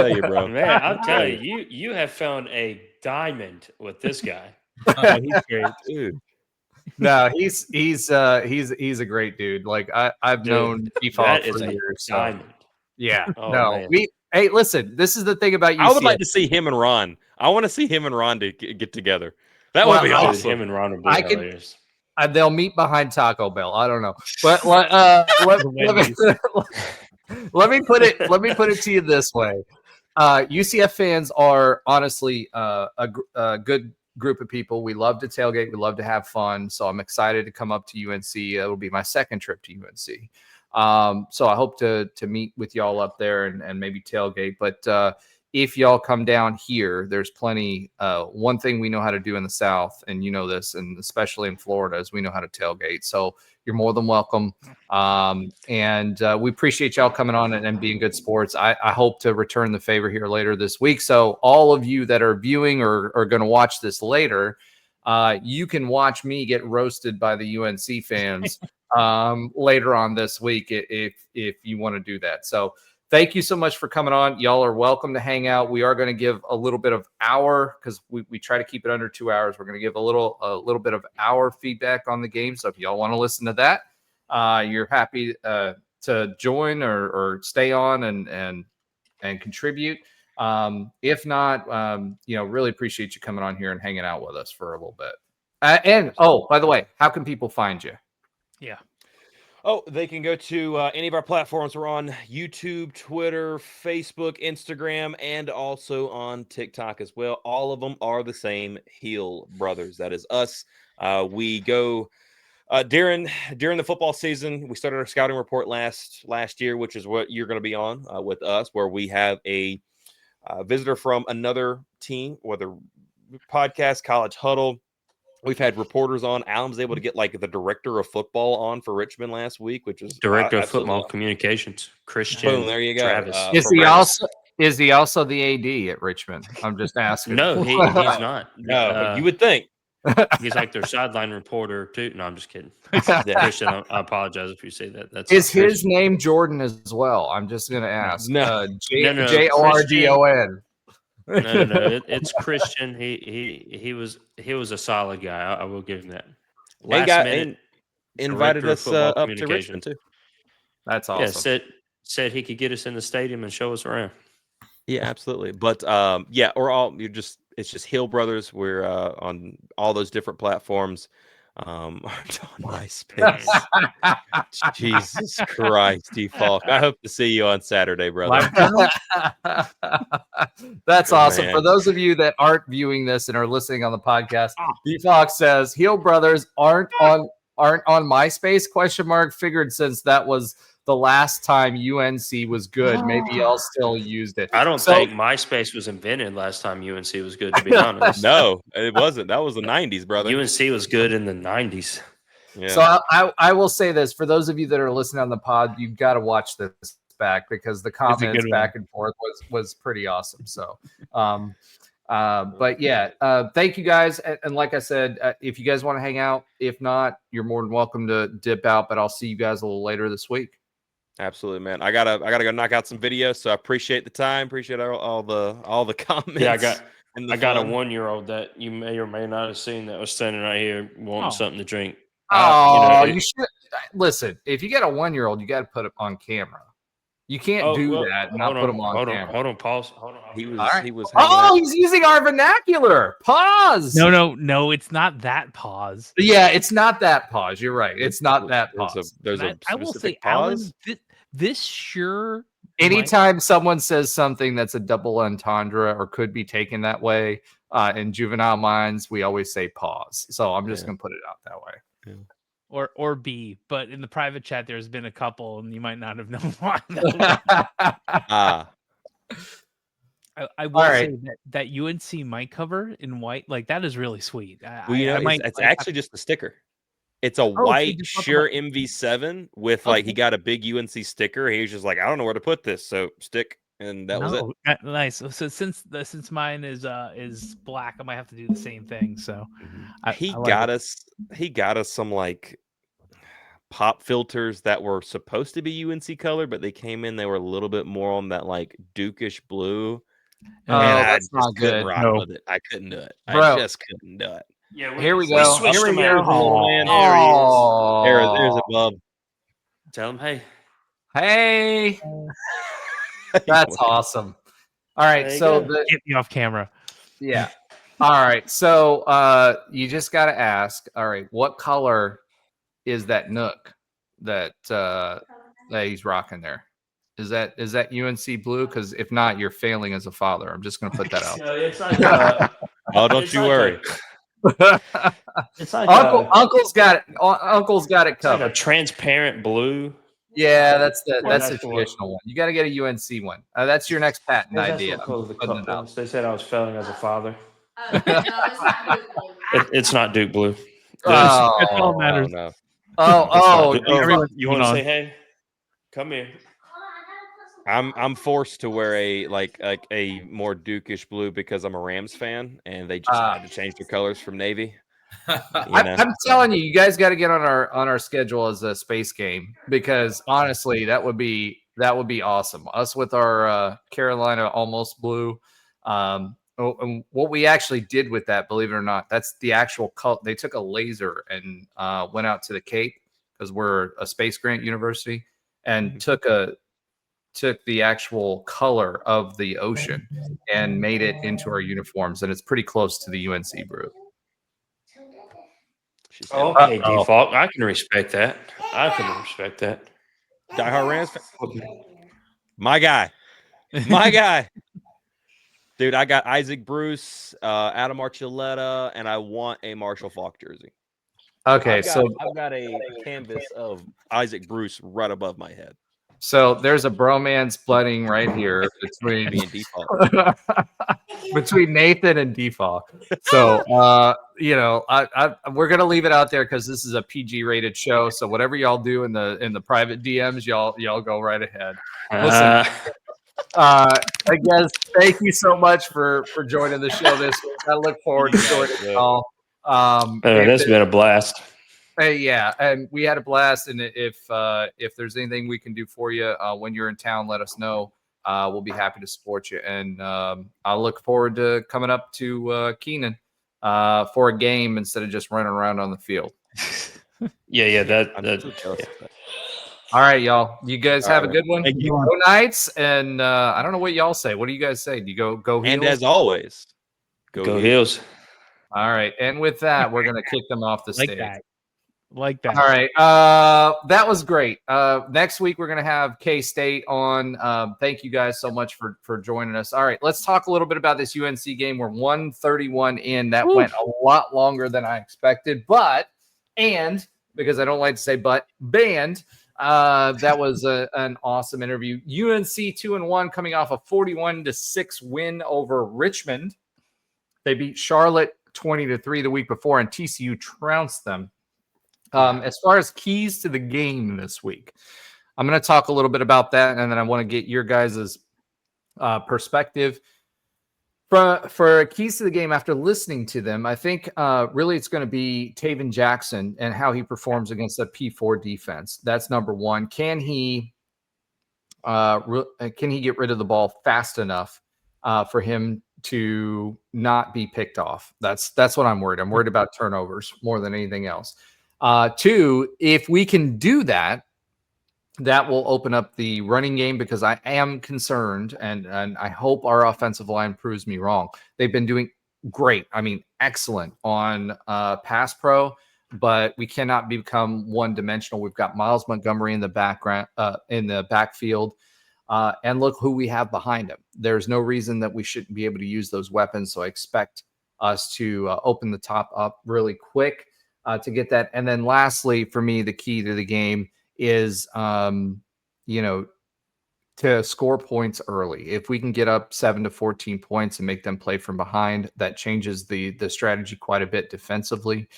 you, bro. Man, I'm telling you, you have found a diamond with this guy. He's great, dude. No, he's a great dude. Like I've known Default for years. Diamond. Yeah. Oh, no, man. hey, listen, this is the thing about UCF. I would like to see him and Ron. I want to see him and Ron to get together. That would be awesome. Him and Ron would be hilarious. They'll meet behind Taco Bell. I don't know, but let me put it to you this way: UCF fans are honestly a good group of people. We love to tailgate. We love to have fun. So I'm excited to come up to UNC. It'll be my second trip to UNC. So I hope to meet with y'all up there and maybe tailgate. But if y'all come down here, there's plenty. One thing we know how to do in the South, and you know this, and especially in Florida, is we know how to tailgate. So you're more than welcome. And we appreciate y'all coming on and being good sports. I hope to return the favor here later this week. So all of you that are viewing or are going to watch this later, you can watch me get roasted by the UNC fans later on this week if you want to do that. So thank you so much for coming on. Y'all are welcome to hang out. We are going to give a little bit of hour, because we try to keep it under 2 hours. We're going to give a little bit of our feedback on the game. So if y'all want to listen to that, you're happy to join or stay on and contribute. If not, really appreciate you coming on here and hanging out with us for a little bit. And by the way, how can people find you? Yeah. Oh, they can go to any of our platforms. We're on YouTube, Twitter, Facebook, Instagram, and also on TikTok as well. All of them are the same, Heel Brothers. That is us. We go during the football season. We started our scouting report last year, which is what you're going to be on with us, where we have a visitor from another team, whether podcast, College Huddle. We've had reporters on. Alan was able to get like the director of football on for Richmond last week, which was director of football communications, Christian. Boom, there you go. Travis. Is he also the AD at Richmond? I'm just asking. No, he's not. No, but you would think. He's like their sideline reporter too. No, I'm just kidding. Christian, I apologize if you say that. That's is his name Jordan as well? I'm just going to ask. No. Jordon. No, it's Christian. He was a solid guy. I will give him that. Last minute, invited us up to Richmond too. That's awesome. Yeah, said he could get us in the stadium and show us around. Yeah, absolutely. But it's just Hill Brothers. We're on all those different platforms. On MySpace. Jesus Christ, Falk. I hope to see you on Saturday, brother. That's awesome. Man. For those of you that aren't viewing this and are listening on the podcast, Falk says Heel Brothers aren't on MySpace ? Figured since that was the last time UNC was good, maybe y'all still used it. I don't think MySpace was invented last time UNC was good, to be honest. No, it wasn't. That was the 90s, brother. UNC was good in the 90s. Yeah. So I will say this. For those of you that are listening on the pod, you've got to watch this back, because the comments back and forth was pretty awesome. So, but yeah, thank you guys. And like I said, if you guys want to hang out, if not, you're more than welcome to dip out, but I'll see you guys a little later this week. Absolutely, man. I gotta go knock out some videos. So I appreciate the time. Appreciate all the comments. Yeah, I got a 1-year-old that you may or may not have seen that was standing right here wanting something to drink. You should listen. If you got a 1-year-old, you got to put it on camera. You can't do that and not put them on camera. Hold on, pause. Hold on. He was. He's using our vernacular. Pause. No, it's not that pause. Yeah, it's not that pause. You're right. It's not that pause. I will say, pause. Alan, this sure. Anytime someone says something that's a double entendre or could be taken that way, in juvenile minds, we always say pause. So I'm just going to put it out that way. Yeah. Or B, but in the private chat, there's been a couple, and you might not have known why. I will say that UNC mic cover in white, like that is really sweet. It's actually just a sticker. It's a white Shure MV7 with he got a big UNC sticker. He was just like, I don't know where to put this, so stick, and that was it. Nice. So since mine is black, I might have to do the same thing. So he got us some pop filters that were supposed to be UNC color, but they came in. They were a little bit more on that Dukish blue. That's not good. With it. I couldn't do it. I just couldn't do it. Yeah, here we go. Here we go. Oh, man, there he is. There's a bub. Tell him, hey. That's awesome. All right, so get me off camera. Yeah. All right, so you just got to ask. All right, what color is that Nook that he's rocking there? Is that UNC blue? Because if not, you're failing as a father. I'm just going to put that out. No, it's like don't you worry. It's like Uncle's got it. Uncle's got it covered. Like a transparent blue. Yeah, that's the Well, that's the that's what- traditional one. You got to get a UNC one. That's your next patent Yeah, that's idea. what color the I'm putting cup it out. was. They said I was failing as a father. No, it's not Duke Blue. It's not Duke Blue. That's all that Oh, matters. no. Everyone's You moving want to on. say hey? Come here. I'm forced to wear a more Dukish blue because I'm a Rams fan, and they just had to change their colors from navy. I'm telling you, you guys got to get on our schedule as a space game, because honestly, that would be awesome. Us with our Carolina almost blue. And what we actually did with that, believe it or not, that's the actual color. They took a laser and went out to the Cape, because we're a space grant university, and took the actual color of the ocean and made it into our uniforms, and it's pretty close to the UNC blue. Okay, default. I can respect that. Diehard Rams fan. My guy. Dude, I got Isaac Bruce, Adam Archuleta, and I want a Marshall Faulk jersey. Okay, I've got a canvas of Isaac Bruce right above my head. So there's a bromance budding right here between Me and default. between Nathan and Default. So we're gonna leave it out there because this is a PG rated show. So whatever y'all do in the private DMs, y'all go right ahead. Listen, again, thank you so much for joining the show this week. I look forward to joining y'all. That's been a blast. Yeah, and we had a blast. And if there's anything we can do for you when you're in town, let us know. We'll be happy to support you. And I look forward to coming up to Keenan for a game instead of just running around on the field. Yeah. All right, y'all. You guys have a good one. Thank you. Go Knights. And I don't know what y'all say. What do you guys say? Do you go Heels? And as always, Go Heels. All right. And with that, we're going to kick them off the stage. Like that. All right. That was great. Next week, we're going to have K-State on. Thank you guys so much for joining us. All right. Let's talk a little bit about this UNC game. We're 131 in. That went a lot longer than I expected. And because I don't like to say that was an awesome interview. UNC 2-1 coming off a 41-6 win over Richmond. They beat Charlotte 20-3 the week before, and TCU trounced them. As far as keys to the game this week, I'm going to talk a little bit about that, and then I want to get your guys' perspective. For keys to the game, after listening to them, I think really it's going to be Taven Jackson and how he performs against the P4 defense. That's number one. Can he get rid of the ball fast enough for him to not be picked off? That's what I'm worried. I'm worried about turnovers more than anything else. Two, if we can do that, that will open up the running game, because I am concerned, and I hope our offensive line proves me wrong. They've been doing great. I mean, excellent on pass pro, but we cannot become one-dimensional. We've got Miles Montgomery in the backfield, and look who we have behind him. There's no reason that we shouldn't be able to use those weapons, so I expect us to open the top up really quick to get that. And then lastly, for me, the key to the game is, to score points early. If we can get up 7 to 14 points and make them play from behind, that changes the strategy quite a bit defensively.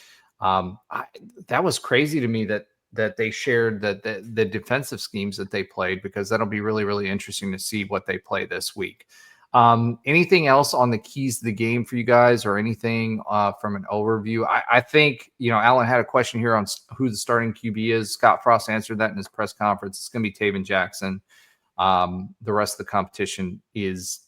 That was crazy to me that they shared the defensive schemes that they played, because that'll be really, really interesting to see what they play this week. Anything else on the keys to the game for you guys, or anything from an overview? I think, Alan had a question here on who the starting QB is. Scottfrost answered that in his press conference. It's going to be Taven Jackson. The rest of the competition is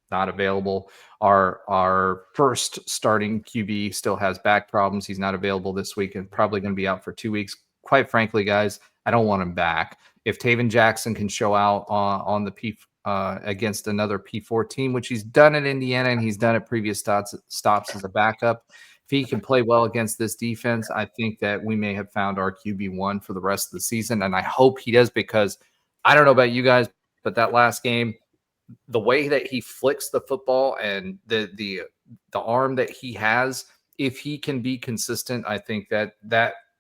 not available. Our first starting QB still has back problems. He's not available this week and probably going to be out for 2 weeks. Quite frankly, guys, I don't want him back. If Taven Jackson can show out on the against another P4 team, which he's done at Indiana and he's done at previous stops as a backup, if he can play well against this defense, I think that we may have found our QB1 for the rest of the season. And I hope he does, because I don't know about you guys, but that last game, the way that he flicks the football and the arm that he has, if he can be consistent, I think that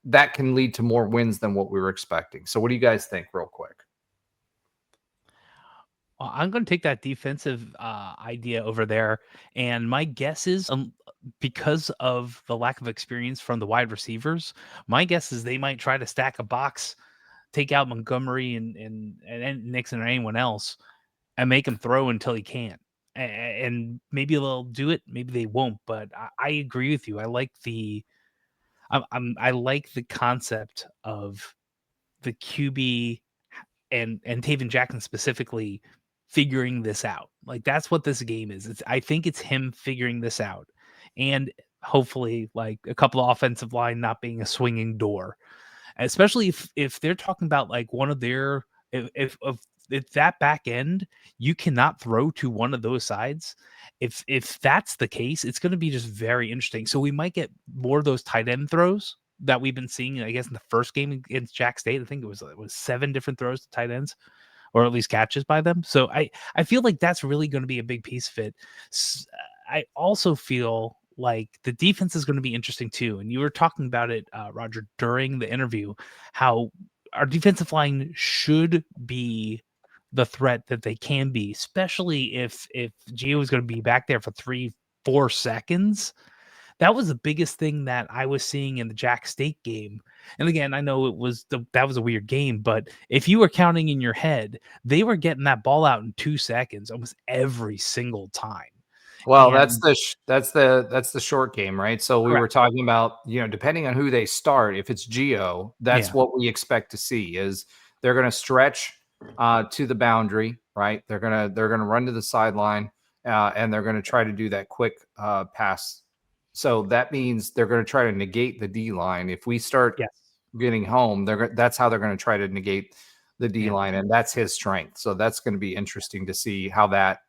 that can lead to more wins than what we were expecting. So what do you guys think real quick? Well, I'm going to take that defensive idea over there. And my guess is because of the lack of experience from the wide receivers, my guess is they might try to stack a box, take out Montgomery and Nixon or anyone else, and make him throw until he can't. And maybe they'll do it, maybe they won't. But I agree with you. I like I like the concept of the QB and Taven Jackson specifically figuring this out. Like that's what this game is. I think it's him figuring this out, and hopefully like a couple of offensive line not being a swinging door, especially if they're talking about like one of their if that back end you cannot throw to one of those sides. If that's the case, it's going to be just very interesting. So we might get more of those tight end throws that we've been seeing, I guess, in the first game against Jack State. I think it was 7 different throws to tight ends, or at least catches by them. So I feel like that's really going to be a big piece of it. I also feel like the defense is going to be interesting too. And you were talking about it, Roger, during the interview, how our defensive line should be the threat that they can be, especially if Gio is going to be back there for 3-4 seconds. That was the biggest thing that I was seeing in the Jack State game. And again, I know that was a weird game, but if you were counting in your head, they were getting that ball out in 2 seconds almost every single time. Well, that's the short game, right? So we Correct. were talking about, depending on who they start, if it's Gio, that's what we expect to see is they're going to stretch to the boundary, right? They're going to run to the sideline and they're going to try to do that quick pass. So that means they're going to try to negate the D line. If we start getting home, that's how they're going to try to negate the D line, and that's his strength. So that's going to be interesting to see how that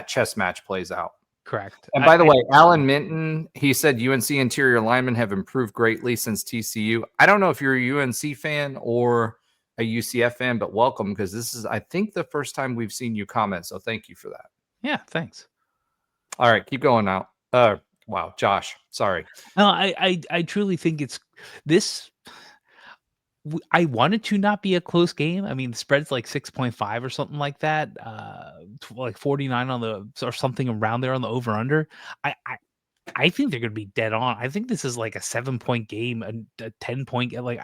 chess match plays out. Correct. And by the way, Alan Minton, he said UNC interior linemen have improved greatly since TCU. I don't know if you're a UNC fan or a UCF fan, but welcome, because this is, I think, the first time we've seen you comment. So thank you for that. Yeah, thanks. All right, keep going now. Wow, Josh, sorry. No, I truly think it's this. I wanted to not be a close game. I mean, the spread's like 6.5 or something like that. Like 49 on the or something around there on the over under. I think they're going to be dead on. I think this is like a 7-point game, a 10-point game. Like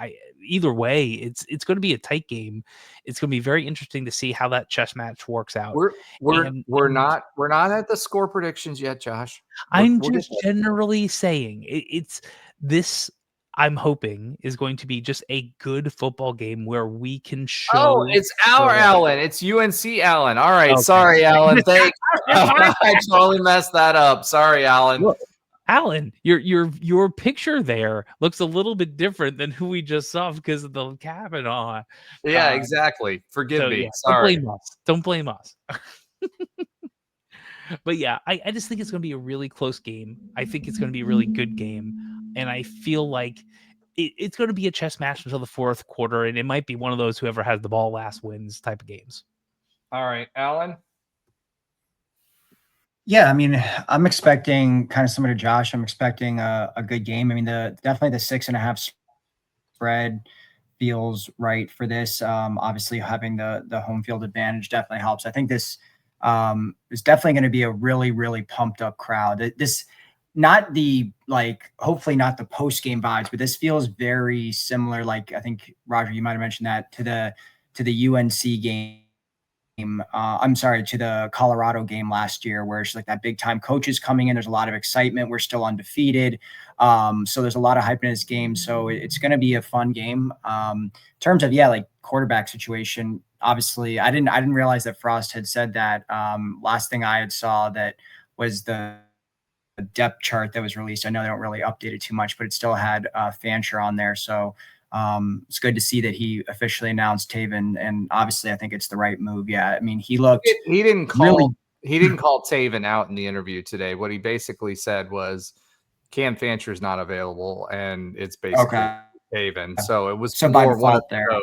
either way, it's going to be a tight game. It's going to be very interesting to see how that chess match works out. We're not at the score predictions yet, Josh. I'm just generally saying it's this. I'm hoping is going to be just a good football game where we can show. Oh, it's our Allen. It's UNC Allen. All right. Okay. Sorry, Allen. Thanks. I totally messed that up. Sorry, Allen. Look, Allen, your picture there looks a little bit different than who we just saw because of the cabin on. Yeah, exactly. Forgive me. Yeah, sorry. Don't blame us. But yeah, I just think it's going to be a really close game. I think it's going to be a really good game. And I feel like it's going to be a chess match until the fourth quarter. And it might be one of those whoever has the ball last wins type of games. All right, Alan. Yeah, I mean, I'm expecting kind of similar to Josh. I'm expecting a good game. I mean, definitely the 6.5 spread feels right for this. Obviously, having the home field advantage definitely helps. I think this is definitely going to be a really, really pumped up crowd. This, not the hopefully not the post game vibes, but this feels very similar. Like I think Roger, you might have mentioned that to the UNC game. I'm sorry, to the Colorado game last year, where it's like that big time coaches coming in. There's a lot of excitement. We're still undefeated. So there's a lot of hype in this game. So it's going to be a fun game. In terms of, quarterback situation, obviously I didn't realize that Frost had said that. Last thing I had saw that was the depth chart that was released. I know they don't really update it too much, but it still had Fancher on there. So it's good to see that he officially announced Taven, and obviously I think it's the right move. Yeah, I mean, he didn't call Taven out in the interview today. What he basically said was Cam Fancher's not available, and it's basically Taven. So it was more one of those.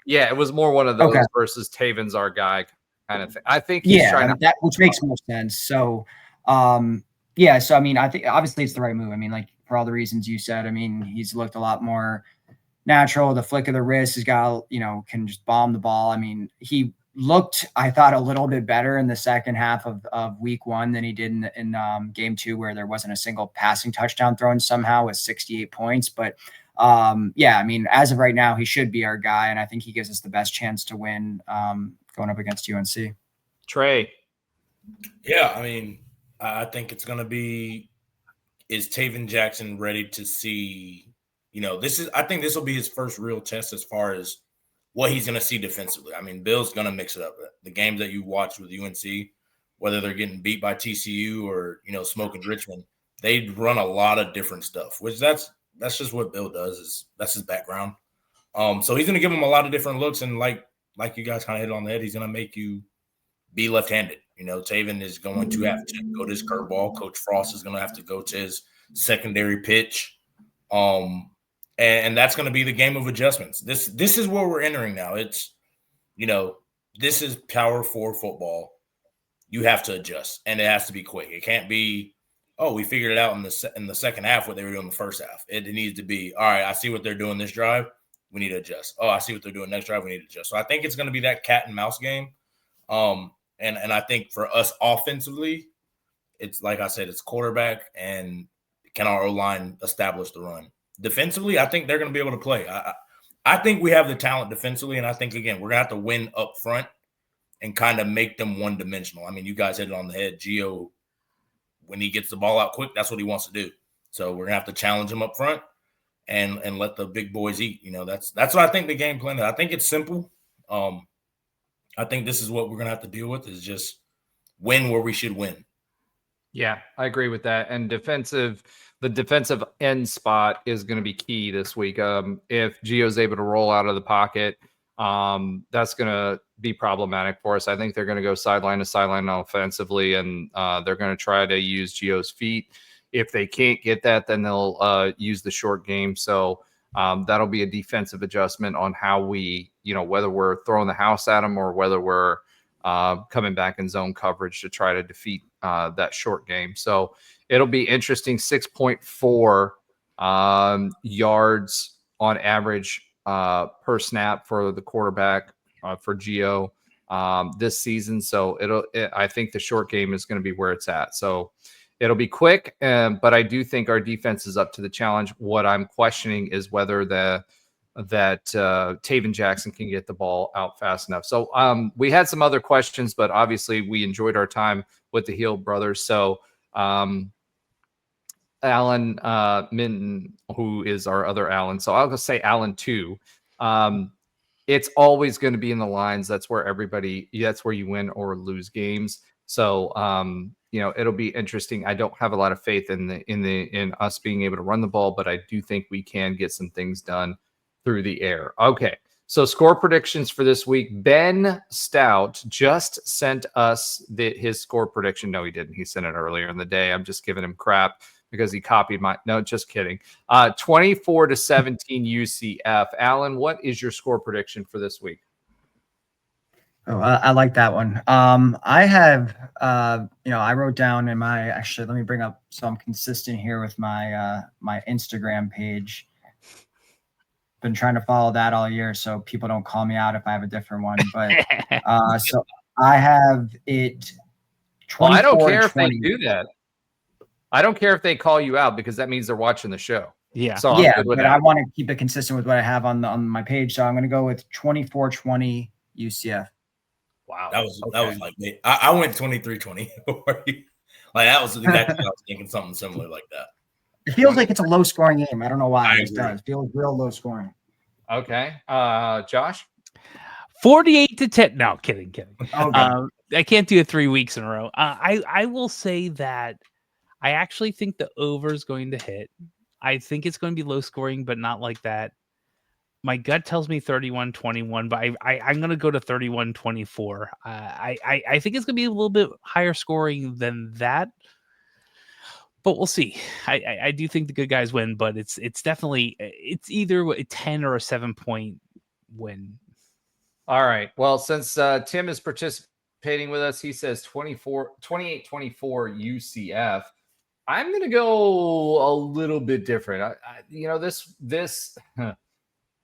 Yeah, it was more one of those versus Taven's our guy kind of thing. I think he's trying that, which makes more sense. So so I mean, I think obviously it's the right move. I mean, like for all the reasons you said, I mean, he's looked a lot more natural. The flick of the wrist, he's got, can just bomb the ball. I mean, he looked, I thought, a little bit better in the second half of week 1 than he did in game 2, where there wasn't a single passing touchdown thrown somehow with 68 points. But I mean, as of right now, he should be our guy. And I think he gives us the best chance to win going up against UNC. Trey. Yeah, I mean, I think it's going to be, is Taven Jackson ready to see, I think this will be his first real test as far as what he's going to see defensively. I mean, Bill's going to mix it up. The games that you watch with UNC, whether they're getting beat by TCU or, smoking Richmond, they run a lot of different stuff, which that's just what Bill does. That's his background. So he's going to give him a lot of different looks, and like you guys kind of hit on the head, he's going to make you be left-handed. Taven is going to have to go to his curveball. Coach Frost is going to have to go to his secondary pitch. And that's going to be the game of adjustments. This is where we're entering now. It's, this is power 4 football. You have to adjust, and it has to be quick. It can't be, we figured it out in the second half what they were doing in the first half. It needs to be, all right, I see what they're doing this drive. We need to adjust. Oh, I see what they're doing next drive. We need to adjust. So I think it's going to be that cat and mouse game. And I think for us offensively, it's like I said, it's quarterback and can our O-line establish the run. Defensively, I think they're going to be able to play. I think we have the talent defensively, and I think, again, we're going to have to win up front and kind of make them one-dimensional. I mean, you guys hit it on the head. Gio, when he gets the ball out quick, that's what he wants to do. So we're going to have to challenge him up front and let the big boys eat. That's what I think the game plan is. I think it's simple. I think this is what we're going to have to deal with, is just win where we should win. Yeah, I agree with that. And the defensive end spot is going to be key this week. If Gio's able to roll out of the pocket, that's going to be problematic for us. I think they're going to go sideline to sideline offensively, and they're going to try to use Gio's feet. If they can't get that, then they'll use the short game. So that'll be a defensive adjustment on how we, whether we're throwing the house at them or whether we're coming back in zone coverage to try to defeat that short game. So it'll be interesting. 6.4 yards on average per snap for the quarterback for Gio this season. So I think the short game is going to be where it's at. So it'll be quick, but I do think our defense is up to the challenge. What I'm questioning is whether that Taven Jackson can get the ball out fast enough. So we had some other questions, but obviously we enjoyed our time with the Heel brothers. So Alan Minton, who is our other Alan. So I'll just say Alan too. It's always going to be in the lines. That's where you win or lose games. So, it'll be interesting. I don't have a lot of faith in us being able to run the ball, but I do think we can get some things done through the air. Okay. So score predictions for this week. Ben Stout just sent us his score prediction. No, he didn't. He sent it earlier in the day. I'm just giving him crap because he copied no, just kidding. 24-17 UCF. Alan, what is your score prediction for this week? Oh, I like that one. I have, I wrote down in let me bring up, so I'm consistent here with my Instagram page. Been trying to follow that all year, so people don't call me out if I have a different one. But so I have it. Well, I don't care if they do that. I don't care if they call you out because that means they're watching the show. Yeah. So but I want to keep it consistent with what I have on my page. So I'm going to go with 24-20 UCF. Wow. That was like me. I went 23-20. Like that was exactly what I was thinking, something similar like that. It feels like it's a low scoring game. I don't know why it does. It feels real low scoring. Okay. Josh? 48-10. No, kidding. Okay. I can't do it 3 weeks in a row. I will say that I actually think the over is going to hit. I think it's going to be low scoring, but not like that. My gut tells me 31-21, but I'm going to go to 31-24. I think it's going to be a little bit higher scoring than that, but we'll see. I do think the good guys win, but it's definitely it's either a 10 or a 7-point win. All right. Well, since Tim is participating with us, he says 28-24 UCF. I'm going to go a little bit different.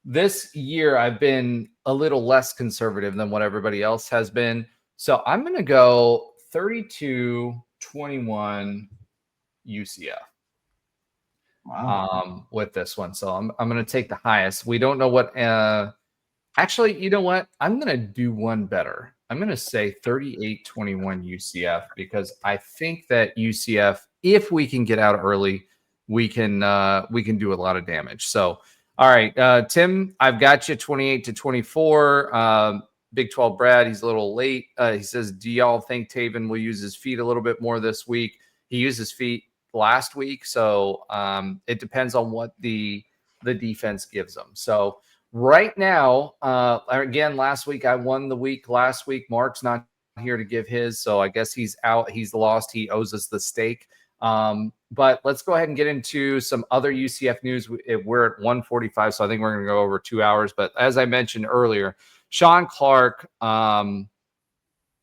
this year I've been a little less conservative than what everybody else has been. So I'm going to go 32-21 UCF. Wow. With this one. So I'm going to take the highest. We don't know what actually, you know what? I'm going to do one better. I'm going to say 38-21 UCF because I think that UCF, if we can get out early, we can do a lot of damage. So, all right, Tim, I've got you 28-24. Big 12 Brad, he's a little late. He says, do y'all think Taven will use his feet a little bit more this week? He used his feet last week, so it depends on what the defense gives him. So right now, again, last week I won the week. Last week, Mark's not here to give his, so I guess he's out. He's lost. He owes us the steak. But let's go ahead and get into some other UCF news. We're at 1:45, so I think we're going to go over 2 hours. But as I mentioned earlier, Sean Clark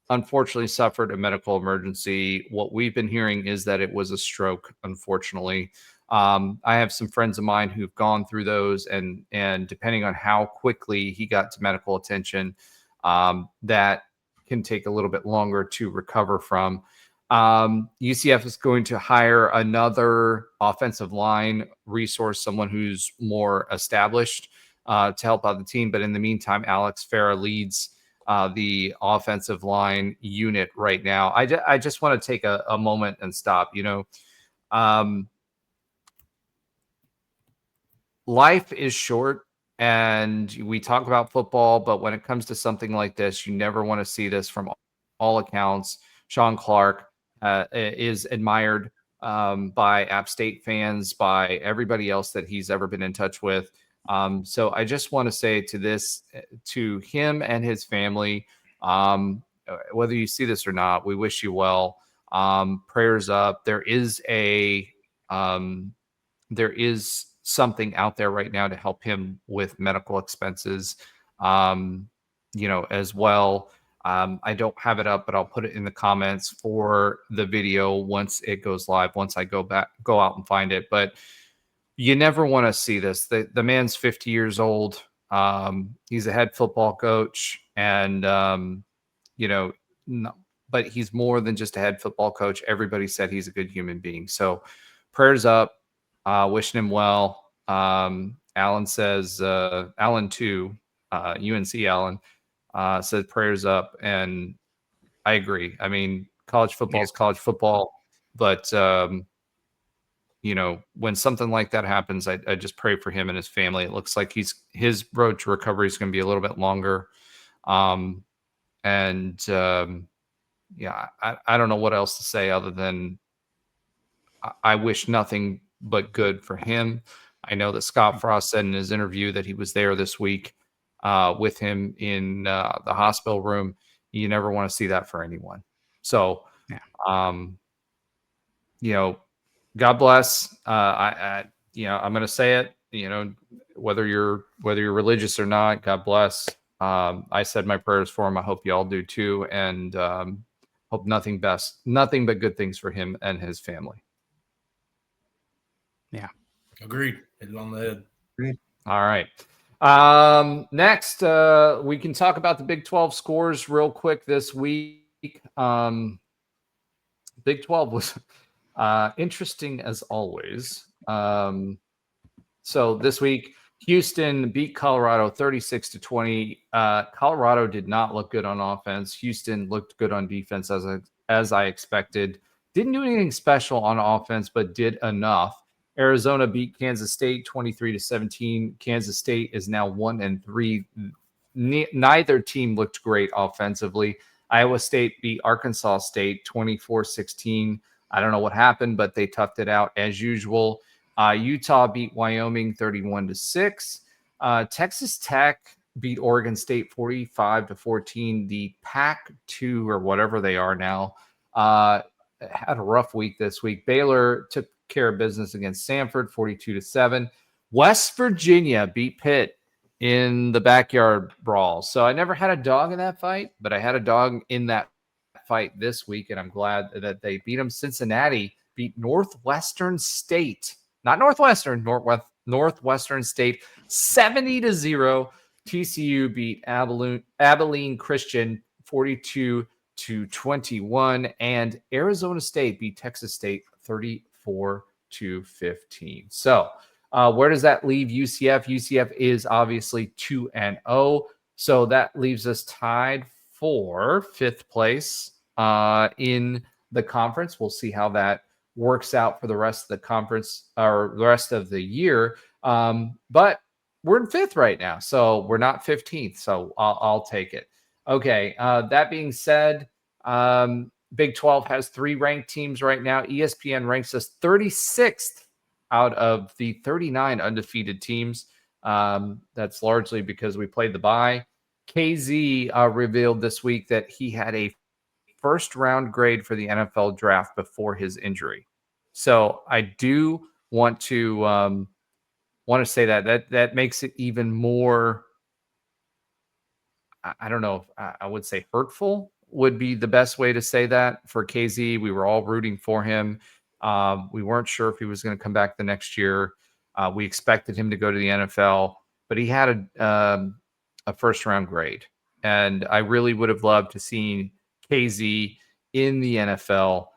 unfortunately suffered a medical emergency. What we've been hearing is that it was a stroke, unfortunately. I have some friends of mine who've gone through those, and depending on how quickly he got to medical attention, that can take a little bit longer to recover from. UCF is going to hire another offensive line resource, someone who's more established to help out the team. But in the meantime, Alex Farah leads the offensive line unit right now. I just want to take a moment and stop. Life is short, and we talk about football, but when it comes to something like this, you never want to see this. From all accounts, Sean Clark is admired by App State fans, by everybody else that he's ever been in touch with. So I just want to say to him and his family, whether you see this or not, we wish you well. Prayers up. There is something out there right now to help him with medical expenses, as well. I don't have it up, but I'll put it in the comments for the video once it goes live, once I go out and find it. But you never want to see this. The man's 50 years old. He's a head football coach, and, but he's more than just a head football coach. Everybody said he's a good human being. So prayers up, wishing him well. Alan says, Alan too, UNC Alan, said prayers up. And I agree. I mean, college football is college football, but, when something like that happens, I just pray for him and his family. It looks like his road to recovery is going to be a little bit longer. I don't know what else to say other than I wish nothing but good for him. I know that Scottfrost said in his interview that he was there this week with him in the hospital room. You never want to see that for anyone. So, God bless. I'm going to say it. Whether you're religious or not, God bless. I said my prayers for him. I hope you all do too, and hope nothing but good things for him and his family. Yeah, agreed. Hit it on the head. Agreed. All right. Next, we can talk about the Big 12 scores real quick this week. Big 12 was interesting as always. So this week, Houston beat Colorado 36-20. Colorado did not look good on offense. Houston looked good on defense as I expected. Didn't do anything special on offense, but did enough. Arizona beat Kansas State 23-17. Kansas State is now 1-3. Neither team looked great offensively. Iowa State beat Arkansas State 24-16. I don't know what happened, but they toughed it out as usual. Utah beat Wyoming 31-6. Texas Tech beat Oregon State 45-14. The Pac-2 or whatever they are now had a rough week this week. Baylor took care of business against Samford 42-7. West Virginia beat Pitt in the backyard brawl. So I never had a dog in that fight, but I had a dog in that fight this week, and I'm glad that they beat them. Cincinnati beat Northwestern State. Not Northwestern, Northwestern State 70-0. TCU beat Abilene Christian 42-21, and Arizona State beat Texas State 34-15. So where does that leave UCF? UCF is obviously 2-0, so that leaves us tied for 5th place in the conference. We'll see how that works out for the rest of the conference or the rest of the year. But we're in 5th right now, so we're not 15th. So I'll take it. Okay. That being said, Big 12 has 3 ranked teams right now. ESPN ranks us 36th out of the 39 undefeated teams. That's largely because we played the bye. KZ revealed this week that he had a first-round grade for the NFL draft before his injury. So I do want to say that makes it even more, I don't know if I would say hurtful would be the best way to say that for KZ. We were all rooting for him. We weren't sure if he was going to come back the next year. We expected him to go to the NFL, but he had a first-round grade. And I really would have loved to see KZ in the NFL.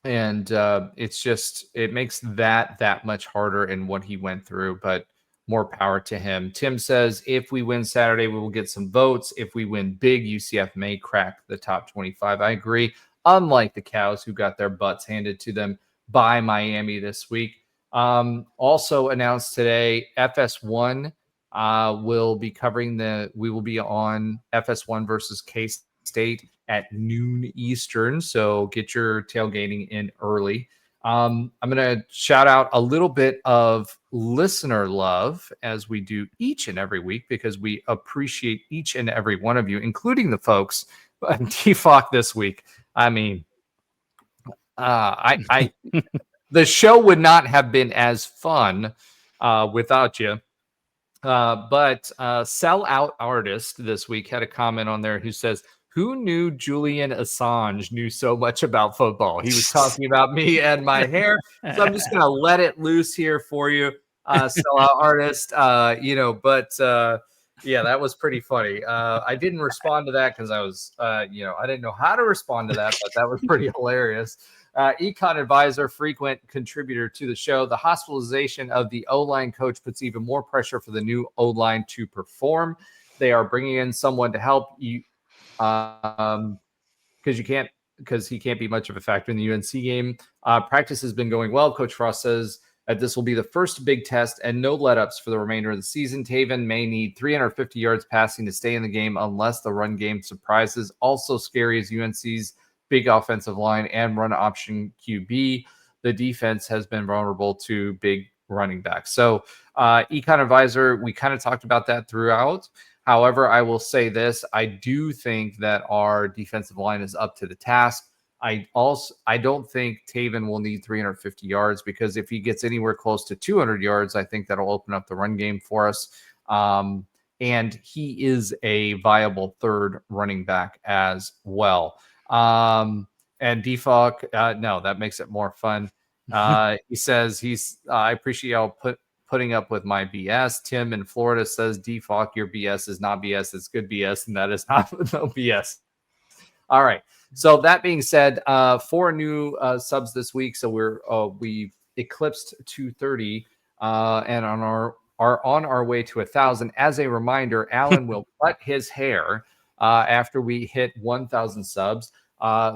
It makes that much harder in what he went through, but more power to him. Tim says, if we win Saturday, we will get some votes. If we win big, UCF may crack the top 25. I agree. Unlike the Cows, who got their butts handed to them by Miami this week. Also announced today, FS1 will be we will be on FS1 versus K-State at noon Eastern. So get your tailgating in early. I'm going to shout out a little bit of listener love as we do each and every week, because we appreciate each and every one of you, including the folks TFOC this week. I mean, the show would not have been as fun without you. But Sell Out Artist this week had a comment on there who says, who knew Julian Assange knew so much about football? He was talking about me and my hair. So I'm just going to let it loose here for you, Sell Out Artist. Yeah, that was pretty funny. I didn't respond to that because I was, I didn't know how to respond to that, but that was pretty hilarious. Econ Advisor, frequent contributor to the show. The hospitalization of the O-line coach puts even more pressure for the new O-line to perform. They are bringing in someone to help you because he can't be much of a factor in the UNC game. Practice has been going well. Coach Frost says that this will be the first big test and no let-ups for the remainder of the season. Taven may need 350 yards passing to stay in the game unless the run game surprises. Also scary is UNC's big offensive line and run option QB. The defense has been vulnerable to big running backs. So Econ Advisor, we kind of talked about that throughout. However, I will say this. I do think that our defensive line is up to the task. I don't think Taven will need 350 yards, because if he gets anywhere close to 200 yards, I think that'll open up the run game for us. And he is a viable third running back as well. And Defog, no, that makes it more fun. He says I appreciate y'all putting up with my BS. Tim in Florida says, Defog, your BS is not BS. It's good BS. And that is not no BS. All right. So that being said, 4 new subs this week. So we've eclipsed 230 and are on our way to 1,000. As a reminder, Alan will cut his hair after we hit 1,000 subs.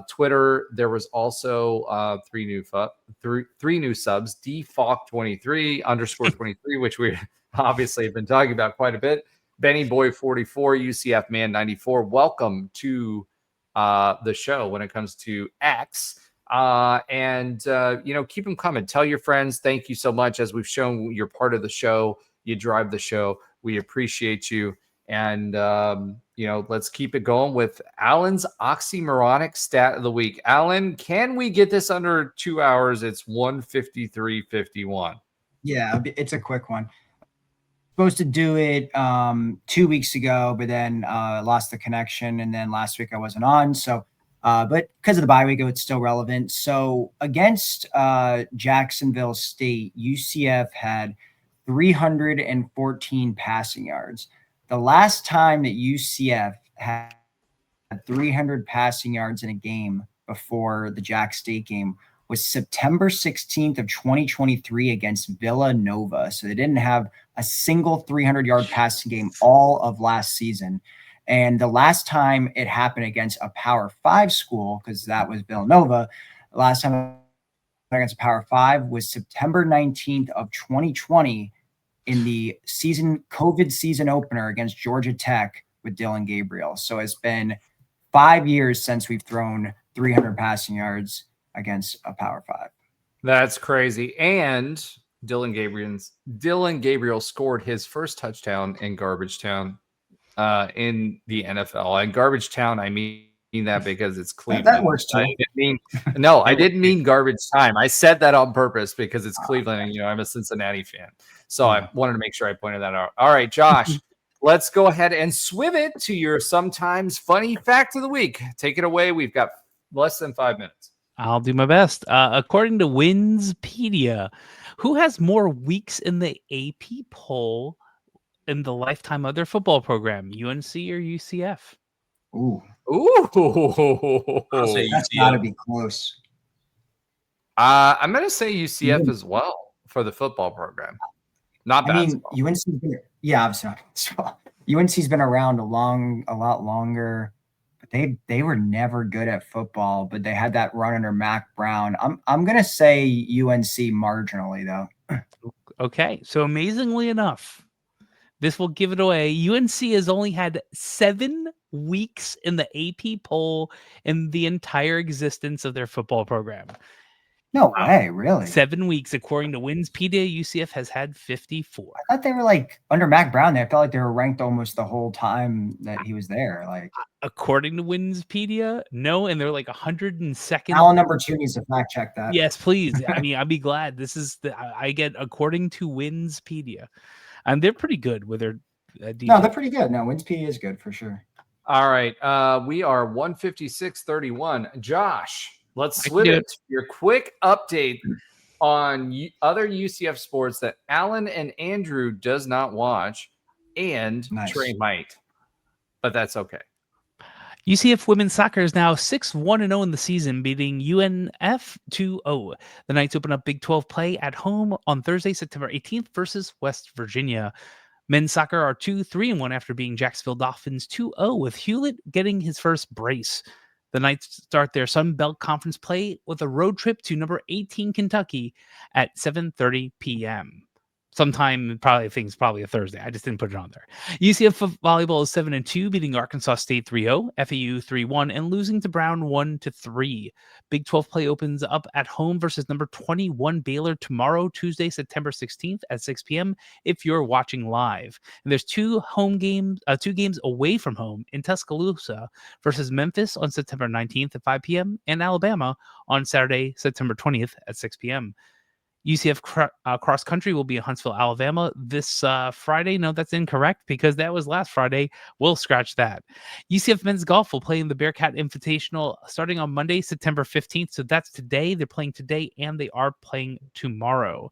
Twitter, there was also 3 new subs, DFOC23 _ 23, which we obviously have been talking about quite a bit. Benny Boy 44, UCF Man 94. Welcome to the show when it comes to X. Keep them coming. Tell your friends. Thank you so much. As we've shown, you're part of the show. You drive the show. We appreciate you. And, let's keep it going with Alan's Oxymoronic stat of the week. Alan, can we get this under 2 hours? It's 1:53:51. Yeah, it's a quick one. Supposed to do it 2 weeks ago, but then lost the connection. And then last week I wasn't on. So But because of the bye week, it's still relevant. So against Jacksonville State, UCF had 314 passing yards. The last time that UCF had 300 passing yards in a game before the Jack State game was September 16th of 2023 against Villanova. So they didn't have a single 300-yard passing game all of last season. And the last time it happened against a Power 5 school, because that was Villanova, the last time against a Power 5 was September 19th of 2020 in the COVID season opener against Georgia Tech with Dylan Gabriel. So it's been 5 years since we've thrown 300 passing yards against a Power 5. That's crazy. And Dylan Gabriel scored his first touchdown in Garbage Town in the NFL. And Garbage Town, I mean that because it's Cleveland. That works too. I didn't mean garbage time. I said that on purpose because it's Cleveland, and I'm a Cincinnati fan. So I wanted to make sure I pointed that out. All right, Josh, let's go ahead and swim it to your sometimes funny fact of the week. Take it away. We've got less than 5 minutes. I'll do my best. According to Winspedia, who has more weeks in the AP poll in the lifetime of their football program, UNC or UCF? Ooh, I'll say that's UCF. got to be close. I'm going to say UCF as well for the football program. Not basketball. I mean, UNC's been, obviously not basketball. UNC's been around a lot longer, but they were never good at football. But they had that run under Mac Brown. I'm gonna say UNC marginally though. Okay, so amazingly enough, this will give it away. UNC has only had 7 weeks in the AP poll in the entire existence of their football program. No way, really? 7 weeks, according to Winspedia. UCF has had 54. I thought they were like under Mac Brown. They felt like they were ranked almost the whole time that he was there. Like according to Winspedia, no, and they're like 102nd. Alan number 2 needs to fact check that. Yes, please. I mean, I'd be glad. This is I get according to Winspedia, and they're pretty good with their. No, they're pretty good. No, Winspedia is good for sure. All right, we are 156.31. Josh. Let's switch it to your quick update on other UCF sports that Alan and Andrew does not watch, and Trey might, but that's okay. UCF women's soccer is now 6-1-0 in the season, beating UNF 2-0. The Knights open up Big 12 play at home on Thursday, September 18th versus West Virginia. Men's soccer are 2-3-1 after beating Jacksonville Dolphins 2-0, with Hewlett getting his first brace. The Knights start their Sun Belt Conference play with a road trip to number 18 Kentucky at 7:30 p.m. Sometime, probably a Thursday. I just didn't put it on there. UCF volleyball is 7-2, beating Arkansas State 3-0, FAU 3-1, and losing to Brown 1-3. Big 12 play opens up at home versus number 21 Baylor tomorrow, Tuesday, September 16th at 6 p.m. if you're watching live. And there's 2 games away from home in Tuscaloosa versus Memphis on September 19th at 5 p.m. and Alabama on Saturday, September 20th at 6 p.m. UCF cross country will be in Huntsville, Alabama this Friday. No, that's incorrect because that was last Friday. We'll scratch that. UCF men's golf will play in the Bearcat Invitational starting on Monday, September 15th. So that's today. They're playing today and they are playing tomorrow.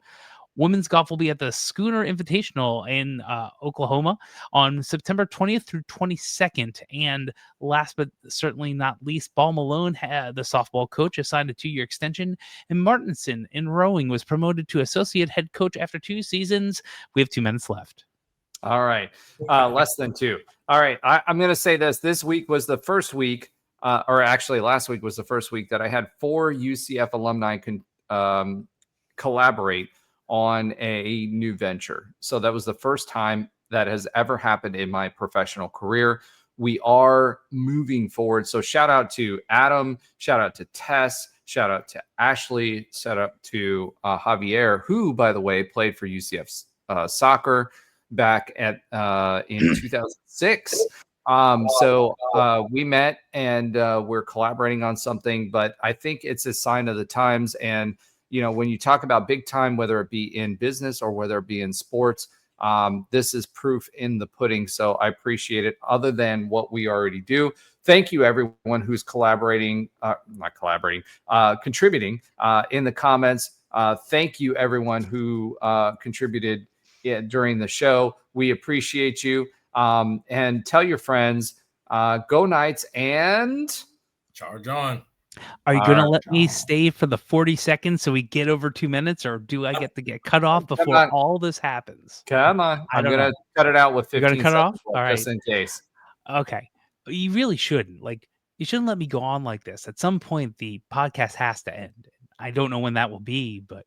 Women's golf will be at the Schooner Invitational in Oklahoma on September 20th through 22nd. And last but certainly not least, Ball Malone, the softball coach, assigned a 2-year extension. And Martinson in rowing was promoted to associate head coach after 2 seasons. We have 2 minutes left. All right. Less than 2. All right. I'm going to say this. This week was the first week, or actually last week was the first week that I had 4 UCF alumni collaborate on a new venture. So that was the first time that has ever happened in my professional career. We are moving forward. So shout out to Adam, shout out to Tess, shout out to Ashley, shout out to Javier, who, by the way, played for UCF soccer back at in 2006. So we met and we're collaborating on something, but I think it's a sign of the times. And you know, when you talk about big time, whether it be in business or whether it be in sports, This is proof in the pudding, so I appreciate it. Other than what we already do, thank you everyone who's contributing in the comments. Thank you everyone who contributed during the show. We appreciate you. And tell your friends, go Knights and Charge on. Are you going to let me stay for the 40 seconds so we get over 2 minutes, or do I get to get cut off before all this happens? Come on. I'm going to cut it out with 15 seconds. Cut it off? All right. Just in case. Okay. But you really shouldn't. Like, you shouldn't let me go on like this. At some point, the podcast has to end. I don't know when that will be, but